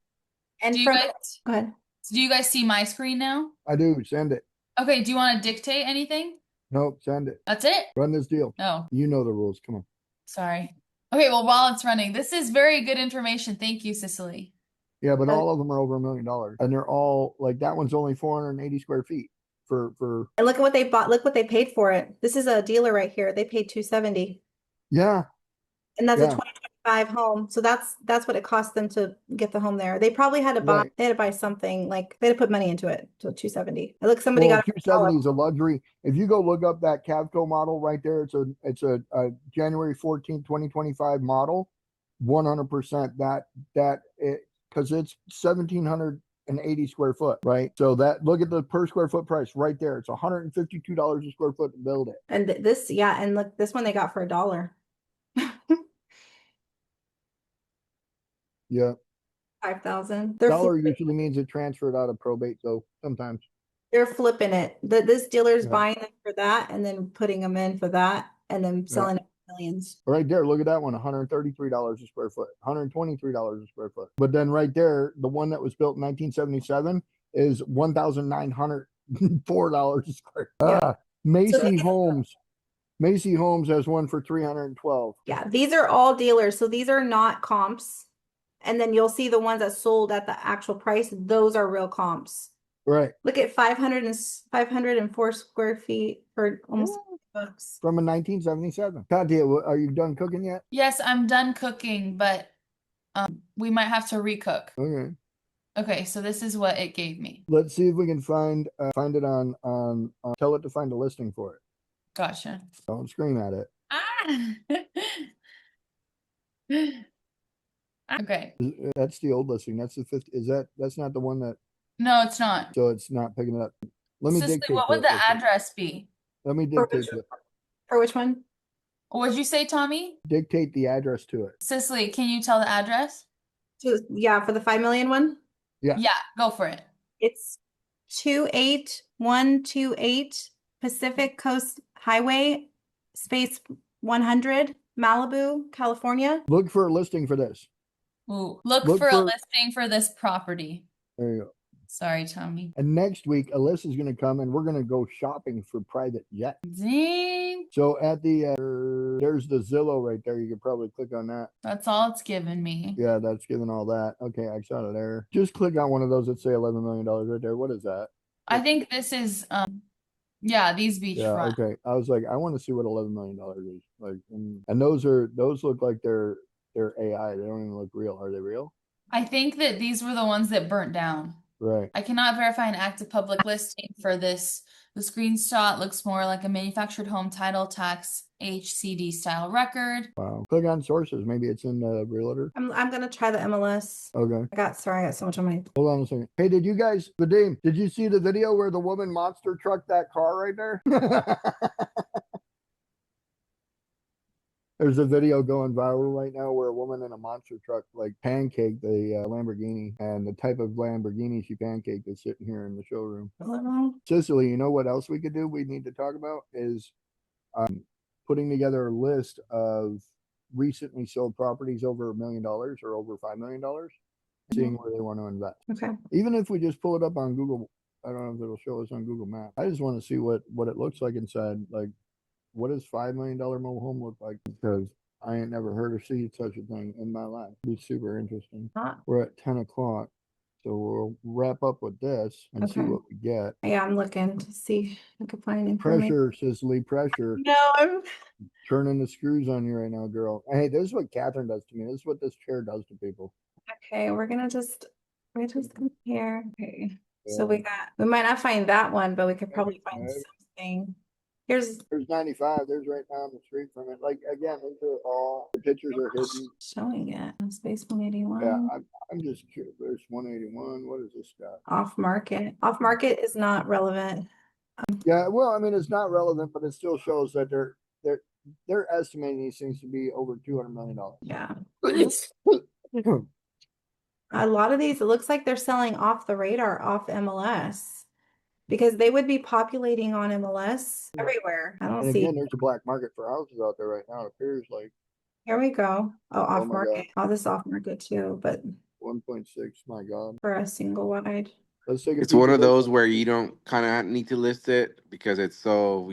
and Do you from guys, go ahead. do you guys see my screen now? I do. Send it. Okay. Do you want to dictate anything? Nope. Send it. That's it? Run this deal. No. You know the rules. Come on. Sorry. Okay. Well, while it's running, this is very good information. Thank you, Cicely. Yeah, but all of them are over $1 million, and they're all like that one's only 480 square feet for. And look at what they bought. Look what they paid for it. This is a dealer right here. They paid $270. Yeah, And that's a yeah, 2025 home. So that's what it cost them to get the home there. They probably had to buy, right. they had to buy something like they had to put money into it. So 270. And look, somebody Well, got it for 270 is a luxury. If you go look up that Cavco model right there, it's a January 14th, 2025 model, 100% that it because it's 1,780 square foot, right? So that look at the per square foot price right there. It's $152 a square foot to build it. And this, yeah, and look, this one they got for $1. Yeah, 5,000. They're dollar flipping, usually means it transferred out of probate, so sometimes. they're flipping it. This dealer's Yeah. buying them for that and then putting them in for that and then Yeah. selling it for millions. Right there, look at that one, $133 a square foot, $123 a square foot. But then right there, the one that was built in 1977 is $1,904 a square. Yeah. Macy Homes. Macy Homes has one for 312. Yeah, these are all dealers. So these are not comps. And then you'll see the ones that sold at the actual price. Those are real comps. Right. Look at 504 square feet for almost $50. From a 1977. Katia, are you done cooking yet? Yes, I'm done cooking, but we might have to recook. Okay. Okay, so this is what it gave me. Let's see if we can find it on tell it to find a listing for it. Gotcha. Don't scream at it. Okay. That's the old listing. That's the 50. That's not the one that, No, it's not. so it's not picking it up. Let me Cicely, dictate what to would it the real quick. address be? Let me dictate to it. For which one? What'd you say, Tommy? Dictate the address to it. Cicely, can you tell the address? So, yeah, for the 5 million one? Yeah. Yeah, go for it. It's 28128 Pacific Coast Highway, space 100, Malibu, California. Look for a listing for this. Ooh, look Look for a for- listing for this property. There you go. Sorry, Tommy. And next week, Alyssa's going to come and we're going to go shopping for private jet. Zing. So at the, there's the Zillow right there. You can probably click on that. That's all it's given me. Yeah, that's giving all that. Okay, I got it there. Just click on one of those that say $11 million right there. What is that? I think this is, yeah, these beachfront. Yeah, okay. I was like, I want to see what $11 million is. Like, and those look like they're AI. They don't even look real. Are they real? I think that these were the ones that burnt down. Right. I cannot verify an active public listing for this. The screenshot looks more like a manufactured home title tax HCD style record. Wow. Click on sources. Maybe it's in the realtor. I'm gonna try the MLS. Okay. I got so much on my. Hold on a second. Hey, did you guys, Vadim, did you see the video where the woman monster trucked that car right there? There's a video going viral right now where a woman in a monster truck like pancaked the Lamborghini, and the type of Lamborghini she pancaked is sitting here in the showroom. Cicely, you know what else we could do? We need to talk about is putting together a list of recently sold properties over $1 million or over $5 million, seeing where they want to invest. Okay. Even if we just pull it up on Google, I don't know if it'll show us on Google Maps. I just want to see what it looks like inside. Like, what does $5 million mobile home look like? Because I ain't never heard or seen such a thing in my life. It'd be super interesting. We're at 10 o'clock. So we'll wrap up with this and see Okay. what we get. Yeah, I'm looking to see if I can find information. Pressure, Cicely, pressure. No, I'm Turning the screws on you right now, girl. Hey, this is what Catherine does to me. This is what this chair does to people. okay. We're just compare. Okay. So we might not find that one, but we could probably find Okay. something. There's 95. There's right down the street from it. Like, again, these are all, the pictures are hidden. Showing it. Space 181. Yeah, I'm just curious. There's 181. What is this guy? Off market. Off market is not relevant. Yeah, well, I mean, it's not relevant, but it still shows that they're estimating these things to be over $200 million. Yeah. A lot of these, it looks like they're selling off the radar, off MLS. Because they would be populating on MLS everywhere. I don't And see. again, there's a black market for houses out there right now. It appears like Here we go. Oh, off my market. Oh, this is off market too, but 1.6. My God. for a single wide. Let's take a It's peek one at of this those one. where you don't kind of need to list it because it's so,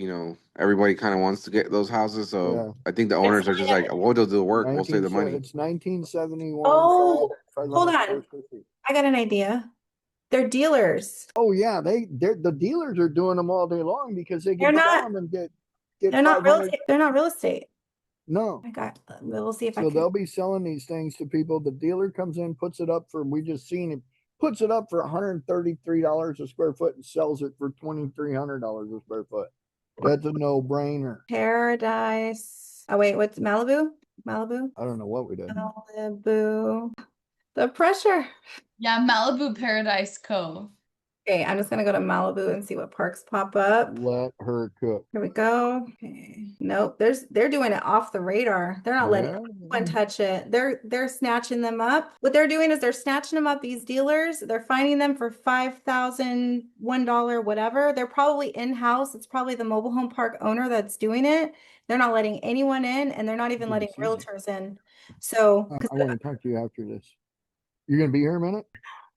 everybody kind of wants to get those houses. So Yeah. I think the owners are just like, we'll do the work, we'll save the money. It's 1971. Oh, hold on. 550. I got an idea. They're dealers. Oh yeah, the dealers are doing them all day long because they They're can sell not. them and get They're not real 500. estate. They're not real estate. No. I got. We'll see if I So can. they'll be selling these things to people. The dealer comes in, puts it up for, we just seen it, puts it up for $133 a square foot and sells it for $2,300 a square foot. That's a no-brainer. Paradise. Oh wait, what's Malibu? Malibu? I don't know what we did. Malibu. The pressure. Yeah, Malibu Paradise Cove. Okay, I'm just gonna go to Malibu and see what parks pop up. Let her cook. Here we go. Okay. Nope, they're doing it off the radar. They're not letting anyone touch it. They're snatching them up. What they're doing is they're snatching them up, these dealers. They're finding them for $5,000, $1, whatever. They're probably in-house. It's probably the mobile home park owner that's doing it. They're not letting anyone in, and they're not even letting realtors in. So I want to talk to you after this. You're gonna be here a minute?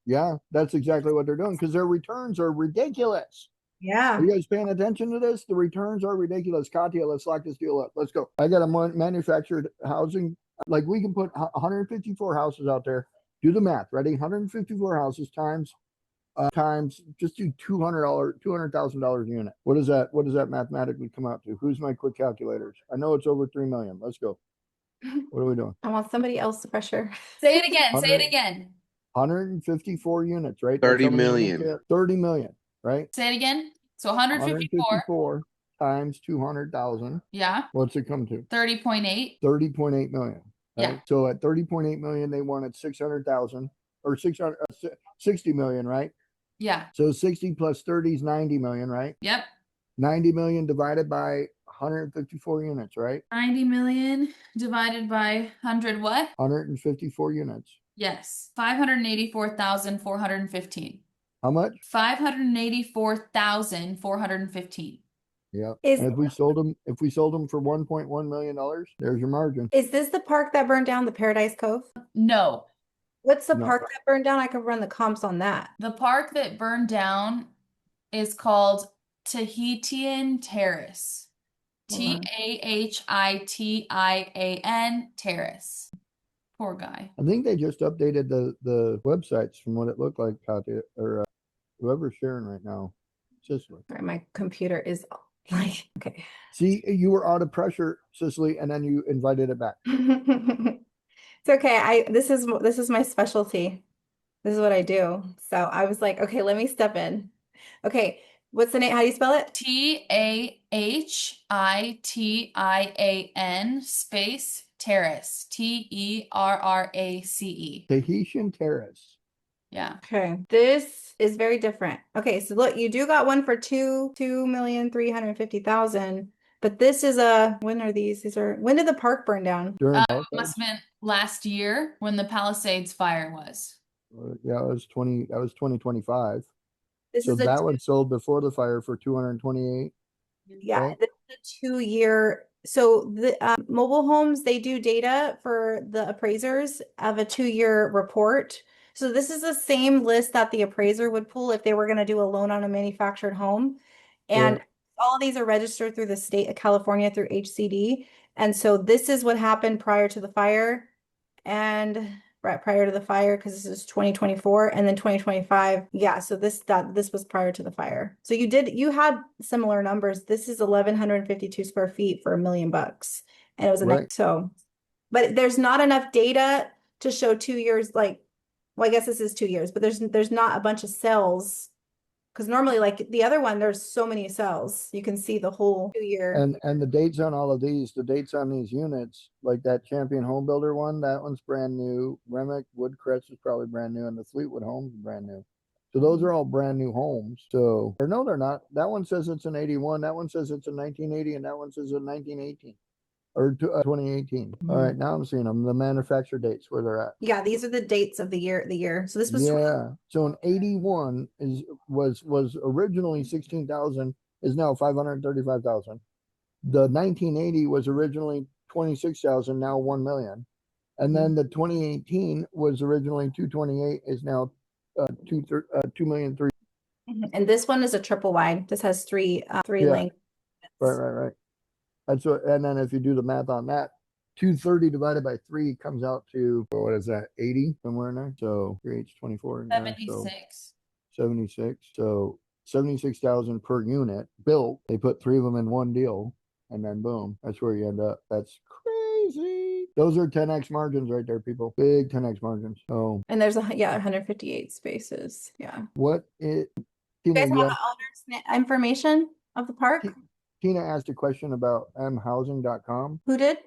Yeah, that's exactly what they're doing because their returns are ridiculous. yeah. Are you guys paying attention to this? The returns are ridiculous. Katya, let's lock this deal up. Let's go. I got a manufactured housing. Like we can put 154 houses out there. Do the math. Ready? 154 houses times just do $200,000 a unit. What does that mathematically come out to? Who's my quick calculators? I know it's over 3 million. Let's go. What are we doing? I want somebody else to pressure. Say it again. Say it again. 154 units, right? 30 million. 30 million, right? Say it again. So 154. 154 times 200,000. Yeah. What's it come to? 30.8. 30.8 million. Right? Yeah. So at 30.8 million, they wanted 600,000 or 60 million, right? Yeah. So 60 plus 30 is 90 million, right? Yep. 90 million divided by 154 units, right? 90 million divided by 100 what? 154 units. Yes. 584,415. How much? 584,415. Yeah. Is- And if we sold them for $1.1 million, there's your margin. Is this the park that burned down, the Paradise Cove? No. What's the No. park that burned down? I could run the comps on that. The park that burned down is called Tahitian Terrace. Tahitian Terrace. Poor guy. I think they just updated the websites from what it looked like, Katya, or whoever's sharing right now. Cicely. Sorry, my computer is like, okay. See, you were out of pressure, Cicely, and then you invited it back. It's okay. This is my specialty. This is what I do. So I was like, okay, let me step in. Okay, what's the name? How do you spell it? Tahitian space Terrace. Terrace. Tahitian Terrace. Yeah. Okay, this is very different. Okay, so look, you do got one for 2,350,000, but this is when are these? When did the park burn down? During Must have been last year when the Palisades fire was. yeah, that was 2025. So This is that one sold before the fire for 228. yeah, right? this is a 2-year. So the mobile homes, they do data for the appraisers of a 2-year report. So this is the same list that the appraiser would pull if they were going to do a loan on a manufactured home. And Right. all of these are registered through the state of California through HCD. And so this is what happened prior to the fire and right prior to the fire, because this is 2024 and then 2025. Yeah, so this was prior to the fire. So you had similar numbers. This is 1,152 square feet for $1 million. And it was Right. but there's not enough data to show 2 years, like, well, I guess this is 2 years, but there's not a bunch of cells. Because normally, like the other one, there's so many cells. You can see the whole 2-year. And the dates on all of these, the dates on these units, like that Champion Home Builder one, that one's brand new. Remick Woodcrest is probably brand new, and the Fleetwood Homes is brand new. So those are all brand new homes. So, or no, they're not. That one says it's an 81. That one says it's a 1980, and that one says a 1918 or 2018. All right, now I'm seeing them. The manufacturer dates where they're at. Yeah, these are the dates of the year. So this was Yeah. So an 81 was originally 16,000, is now 535,000. The 1980 was originally 26,000, now 1 million. And then the 2018 was originally 228, is now 2,000,003. And this one is a triple wide. This has three Yeah. lengths. Right. That's what. And then if you do the math on that, 230 divided by 3 comes out to, what is that, 80 somewhere in there? So 3H24. Yeah, so 76. 76. So 76,000 per unit built. They put 3 of them in one deal, and then boom, that's where you end up. That's crazy. Those are 10x margins right there, people. Big 10x margins. Oh, And there's 158 spaces. Yeah. what it? You Tina, guys have the owner's information of the park? Tina asked a question about mhousing.com. Who did?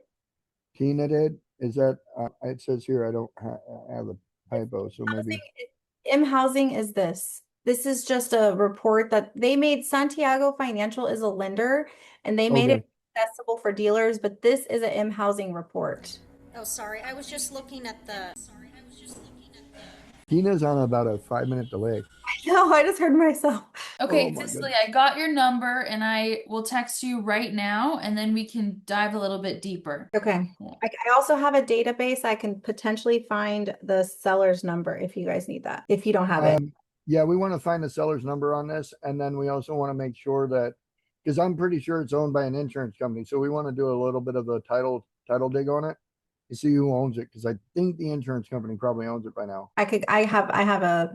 Tina did. Is that? It says here I don't have a typo, so maybe. Housing is this. This is just a report that they made. Santiago Financial is a lender, and they made it accessible for dealers, but this is a housing report. Oh, sorry. I was just looking at the. Tina's on about a 5-minute delay. No, I just heard myself. Okay, Cicely, I got your number and I will text you right now and then we can dive a little bit deeper. Okay. I also have a database. I can potentially find the seller's number if you guys need that, if you don't have it. Yeah, we want to find the seller's number on this. And then we also want to make sure that, because I'm pretty sure it's owned by an insurance company. So we want to do a little bit of a title dig on it. You see who owns it, because I think the insurance company probably owns it by now. I have a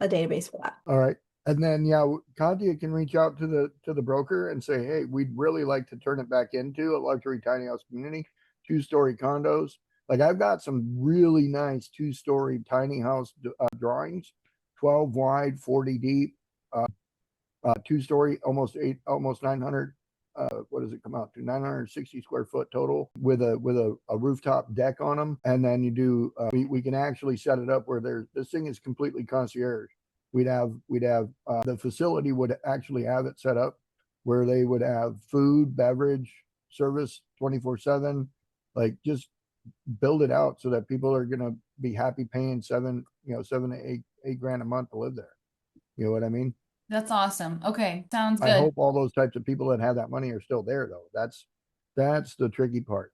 database for that. All right. And then, yeah, Katya can reach out to the broker and say, hey, we'd really like to turn it back into a luxury tiny house community, 2-story condos. Like I've got some really nice 2-story tiny house drawings, 12 wide, 40 deep, 2-story, almost 900. What does it come out to? 960 square foot total with a rooftop deck on them. And then you do, we can actually set it up where this thing is completely concierge. We'd have the facility would actually have it set up where they would have food, beverage, service 24/7, like just build it out so that people are going to be happy paying $7 to $8 grand a month to live there. You know what I mean? That's awesome. Okay. Sounds good. I hope all those types of people that have that money are still there though. That's the tricky part.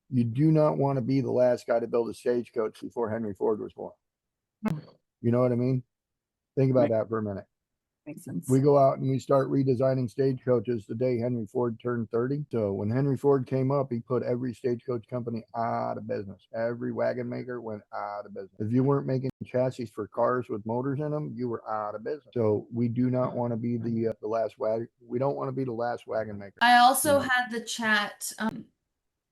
You do not want to be the last guy to build a stagecoach before Henry Ford was born. You know what I mean? Think about that for a minute. Makes sense. We go out and we start redesigning stagecoaches the day Henry Ford turned 30. So when Henry Ford came up, he put every stagecoach company out of business. Every wagon maker went out of business. If you weren't making chassis for cars with motors in them, you were out of business. So we do not want to be the last wagon. We don't want to be the last wagon maker. I also had the chat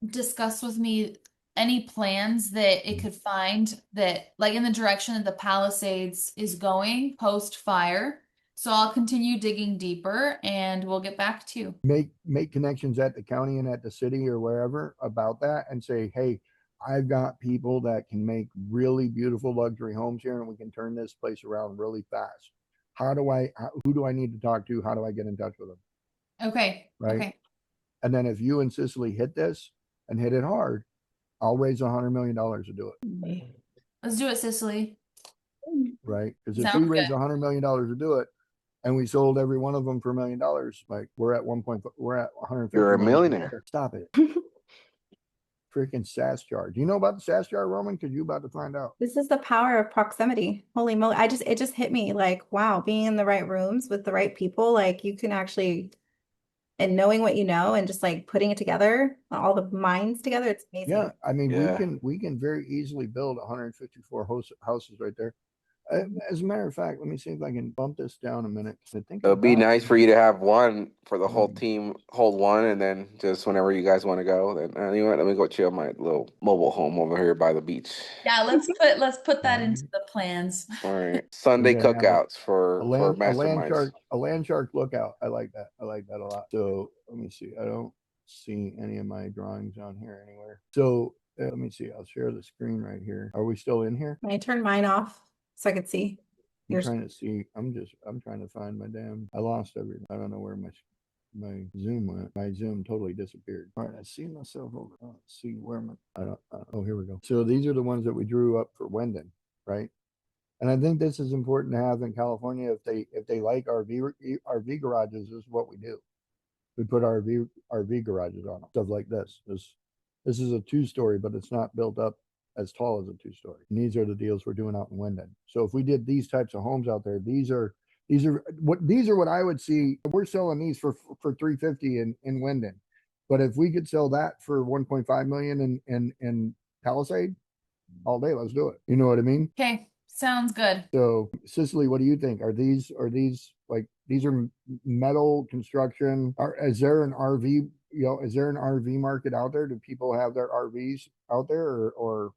discuss with me any plans that it could find that like in the direction that the Palisades is going post fire. So I'll continue digging deeper and we'll get back to you. Make connections at the county and at the city or wherever about that and say, hey, I've got people that can make really beautiful luxury homes here and we can turn this place around really fast. Who do I need to talk to? How do I get in touch with them? Okay. Right. Okay. And then if you and Cicely hit this and hit it hard, I'll raise $100 million to do it. Let's do it, Cicely. Right. Because if we raise $100 million to do it and we sold every one of them for $1 million, like we're at 150. You're a millionaire. Stop it. Freaking SaaS charge. You know about the SaaS charge, Roman? Because you're about to find out. This is the power of proximity. Holy moly. It just hit me like, wow, being in the right rooms with the right people, like you can actually, and knowing what you know and just like putting it together, all the minds together, it's amazing. Yeah, I mean, we can very easily build 154 houses right there. As a matter of fact, let me see if I can bump this down a minute. I think it would be nice for you to have one for the whole team, hold one, and then just whenever you guys want to go, then you know what? Let me go chill my little mobile home over here by the beach. Yeah, let's put that into the plans. All right, Sunday cookouts for masterminds. A LandShark lookout. I like that. I like that a lot. So let me see. I don't see any of my drawings on here anywhere. So let me see. I'll share the screen right here. Are we still in here? I turned mine off so I could see. I'm trying to see. I'm trying to find my I lost everything. I don't know where my Zoom went. My Zoom totally disappeared. All right, I see myself over. Let's see where oh, here we go. So these are the ones that we drew up for Wendon, right? And I think this is important to have in California. If they like RV garages, this is what we do. We put RV garages on them. Stuff like this. This is a 2-story, but it's not built up as tall as a 2-story. And these are the deals we're doing out in Wendon. So if we did these types of homes out there, these are what I would see. We're selling these for $350 in Wendon. But if we could sell that for 1.5 million in Palisade, all day, let's do it. You know what I mean? Okay, sounds good. So Cicely, what do you think? Are these like, these are metal construction? Is there an RV, is there an RV market out there? Do people have their RVs out there, or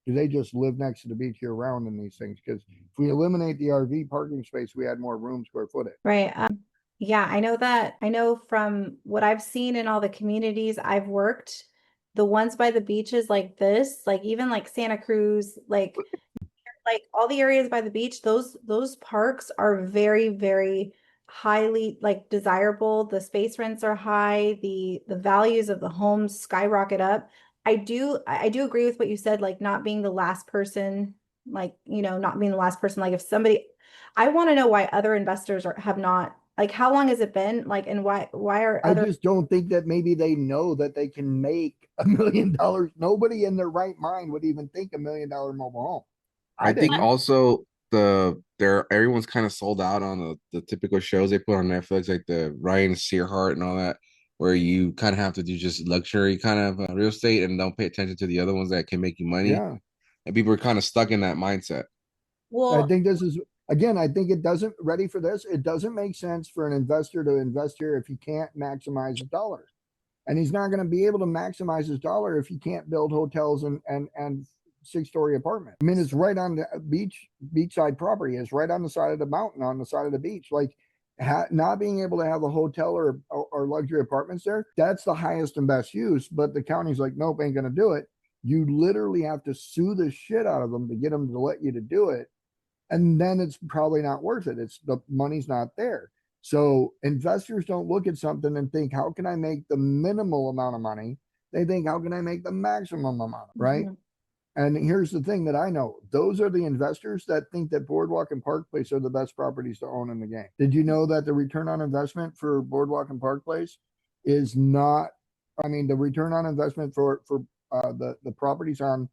do they just live next to the beach year round in these things? Because if we eliminate the RV parking space, we add more room square footage. Right. Yeah, I know from what I've seen in all the communities I've worked, the ones by the beaches like this, like even like Santa Cruz, like all the areas by the beach, those parks are very, very highly like desirable. The space rents are high, the values of the homes skyrocket up. I do agree with what you said, like not being the last person, like, not being the last person. Like if somebody, I want to know why other investors have not, like, how long has it been? Like, and why are I other just don't think that maybe they know that they can make $1 million. Nobody in their right mind would even think $1 million mobile home. I think also everyone's kind of sold out on the typical shows they put on Netflix, like the Ryan Searhart and all that, where you kind of have to do just luxury kind of real estate and don't pay attention to the other ones that can make you money. Yeah. And people are kind of stuck in that mindset. I think this is, again, I think it doesn't, ready for this, it doesn't make sense for an investor to invest here if he can't maximize his dollars. And he's not going to be able to maximize his dollar if he can't build hotels and 6-story apartment. I mean, it's right on the beachside property. It's right on the side of the mountain, on the side of the beach. Like, not being able to have a hotel or luxury apartments there, that's the highest and best use. But the county's like, nope, ain't going to do it. You literally have to sue the shit out of them to get them to let you to do it. And then it's probably not worth it. The money's not there. So investors don't look at something and think, how can I make the minimal amount of money? They think, how can I make the maximum amount, right? Mhm. And here's the thing that I know. Those are the investors that think that Boardwalk and Park Place are the best properties to own in the game. Did you know that the return on investment for Boardwalk and Park Place is not, the return on investment for the properties on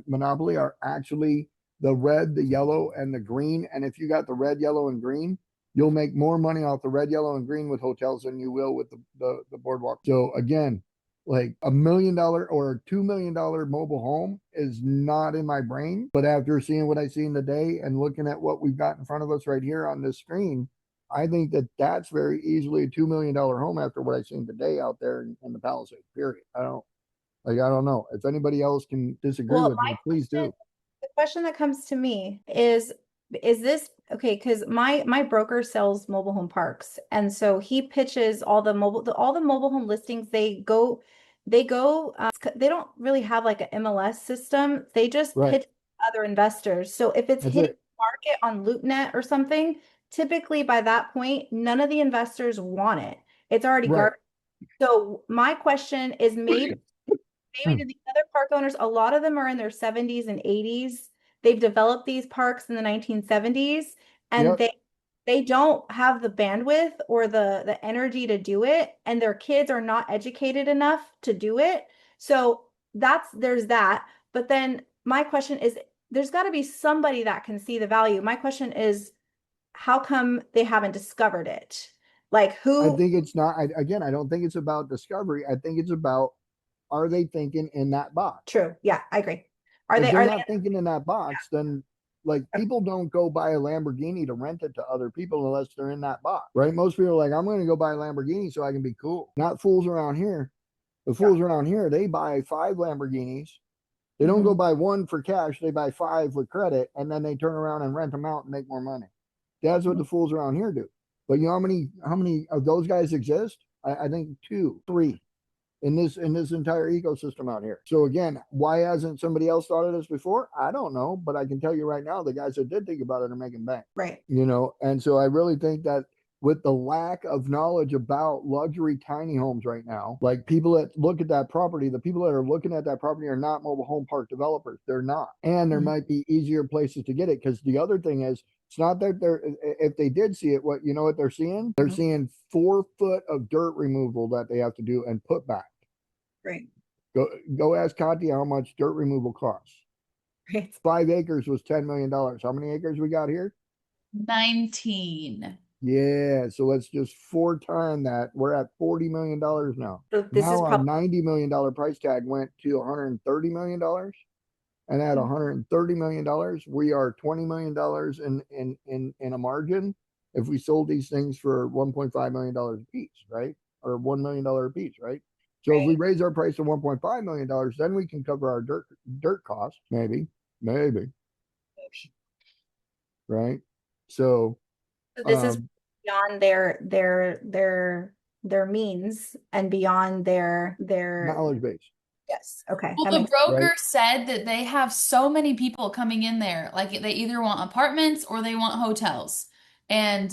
Monopoly are actually the red, the yellow, and the green. And if you got the red, yellow, and green, you'll make more money off the red, yellow, and green with hotels than you will with the Boardwalk. So again, like $1 million or $2 million mobile home is not in my brain. But after seeing what I seen today and looking at what we've got in front of us right here on this screen, I think that that's very easily a $2 million home after what I've seen today out there in the Palisades, period. I don't know. If anybody else can disagree with me, please do. The question that comes to me is this okay? Because my broker sells mobile home parks, and so he pitches all the mobile home listings. They don't really have like an MLS system. They just pitch other investors. So if it's hitting the market on LoopNet or something, typically by that point, none of the investors want it. It's already garbage. So my question is maybe to these other park owners, a lot of them are in their 70s and 80s. They've developed these parks in the 1970s, and they don't have the bandwidth or the energy to do it, and their kids are not educated enough to do it. So there's that. But then my question is, there's got to be somebody that can see the value. My question is, how come they haven't discovered it? Like who? I think it's not, I don't think it's about discovery. I think it's about, are they thinking in that box? True. Yeah, I agree. If they're not thinking in that box, then like people don't go buy a Lamborghini to rent it to other people unless they're in that box, right? Most people are like, I'm going to go buy a Lamborghini so I can be cool. Not fools around here. The fools around here, they buy 5 Lamborghinis. They don't go buy 1 for cash. They buy 5 with credit, and then they turn around and rent them out and make more money. That's what the fools around here do. But you know how many of those guys exist? I think 2, 3. In this entire ecosystem out here. So again, why hasn't somebody else thought of this before? I don't know, but I can tell you right now, the guys that did think about it are making bank. Right. And so I really think that with the lack of knowledge about luxury tiny homes right now, like people that look at that property, the people that are looking at that property are not mobile home park developers. They're not. And there might be easier places to get it. Because the other thing is, it's not that if they did see it, what they're seeing? They're seeing 4 foot of dirt removal that they have to do and put back. Right. Go ask Katya how much dirt removal costs. Right. 5 acres was $10 million. How many acres we got here? 19. Yeah, so let's just 4x that. We're at $40 million now. So this is Now our probably $90 million price tag went to $130 million. And at $130 million, we are $20 million in a margin if we sold these things for $1.5 million a piece, right? Or $1 million a piece, right? So if we raise our price to $1.5 million, then we can cover our dirt costs, maybe. Right? So this is beyond their means and beyond their knowledge base. Yes. Okay. Well, the broker said that they have so many people coming in there, like they either want apartments or they want hotels, and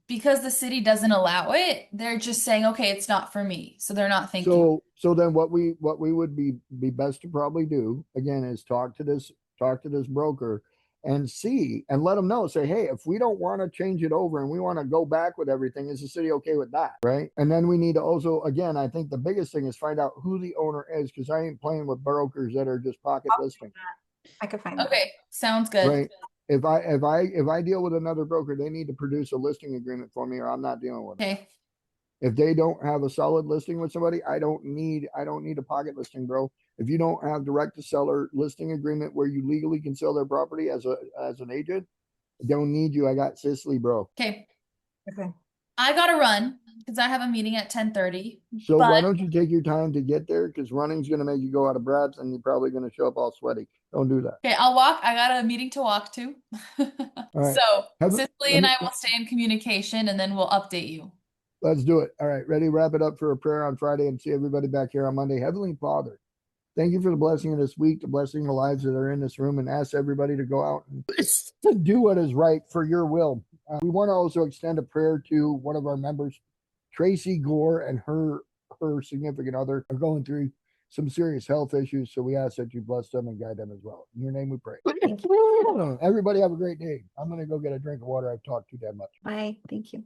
because the city doesn't allow it, they're just saying, okay, it's not for me. So they're not thinking. So then what we would be best to probably do again is talk to this broker and see and let them know, say, hey, if we don't want to change it over and we want to go back with everything, is the city okay with that? Right. And then we need to also, again, I think the biggest thing is find out who the owner is, because I ain't playing with brokers that are just pocket listing. I could find that. Okay, sounds good. Right. If I deal with another broker, they need to produce a listing agreement for me, or I'm not dealing with it. Okay. If they don't have a solid listing with somebody, I don't need a pocket listing, bro. If you don't have direct to seller listing agreement where you legally can sell their property as an agent, I don't need you. I got Cicely, bro. Okay. Okay. I gotta run because I have a meeting at 10:30. So why don't you take your time to get there? Because running's gonna make you go out of breath and you're probably gonna show up all sweaty. Don't do that. Okay, I'll walk. I got a meeting to walk to. right. So Have a- Cicely and I will stay in communication and then we'll update you. Let's do it. All right. Ready? Wrap it up for a prayer on Friday and see everybody back here on Monday. Heavenly Father, thank you for the blessing of this week, the blessing of the lives that are in this room, and ask everybody to go out and to do what is right for your will. We want to also extend a prayer to one of our members, Tracy Gore, and her significant other are going through some serious health issues. So we ask that you bless them and guide them as well. In your name we pray. Everybody have a great day. I'm going to go get a drink of water. I've talked too damn much. Bye. Thank you.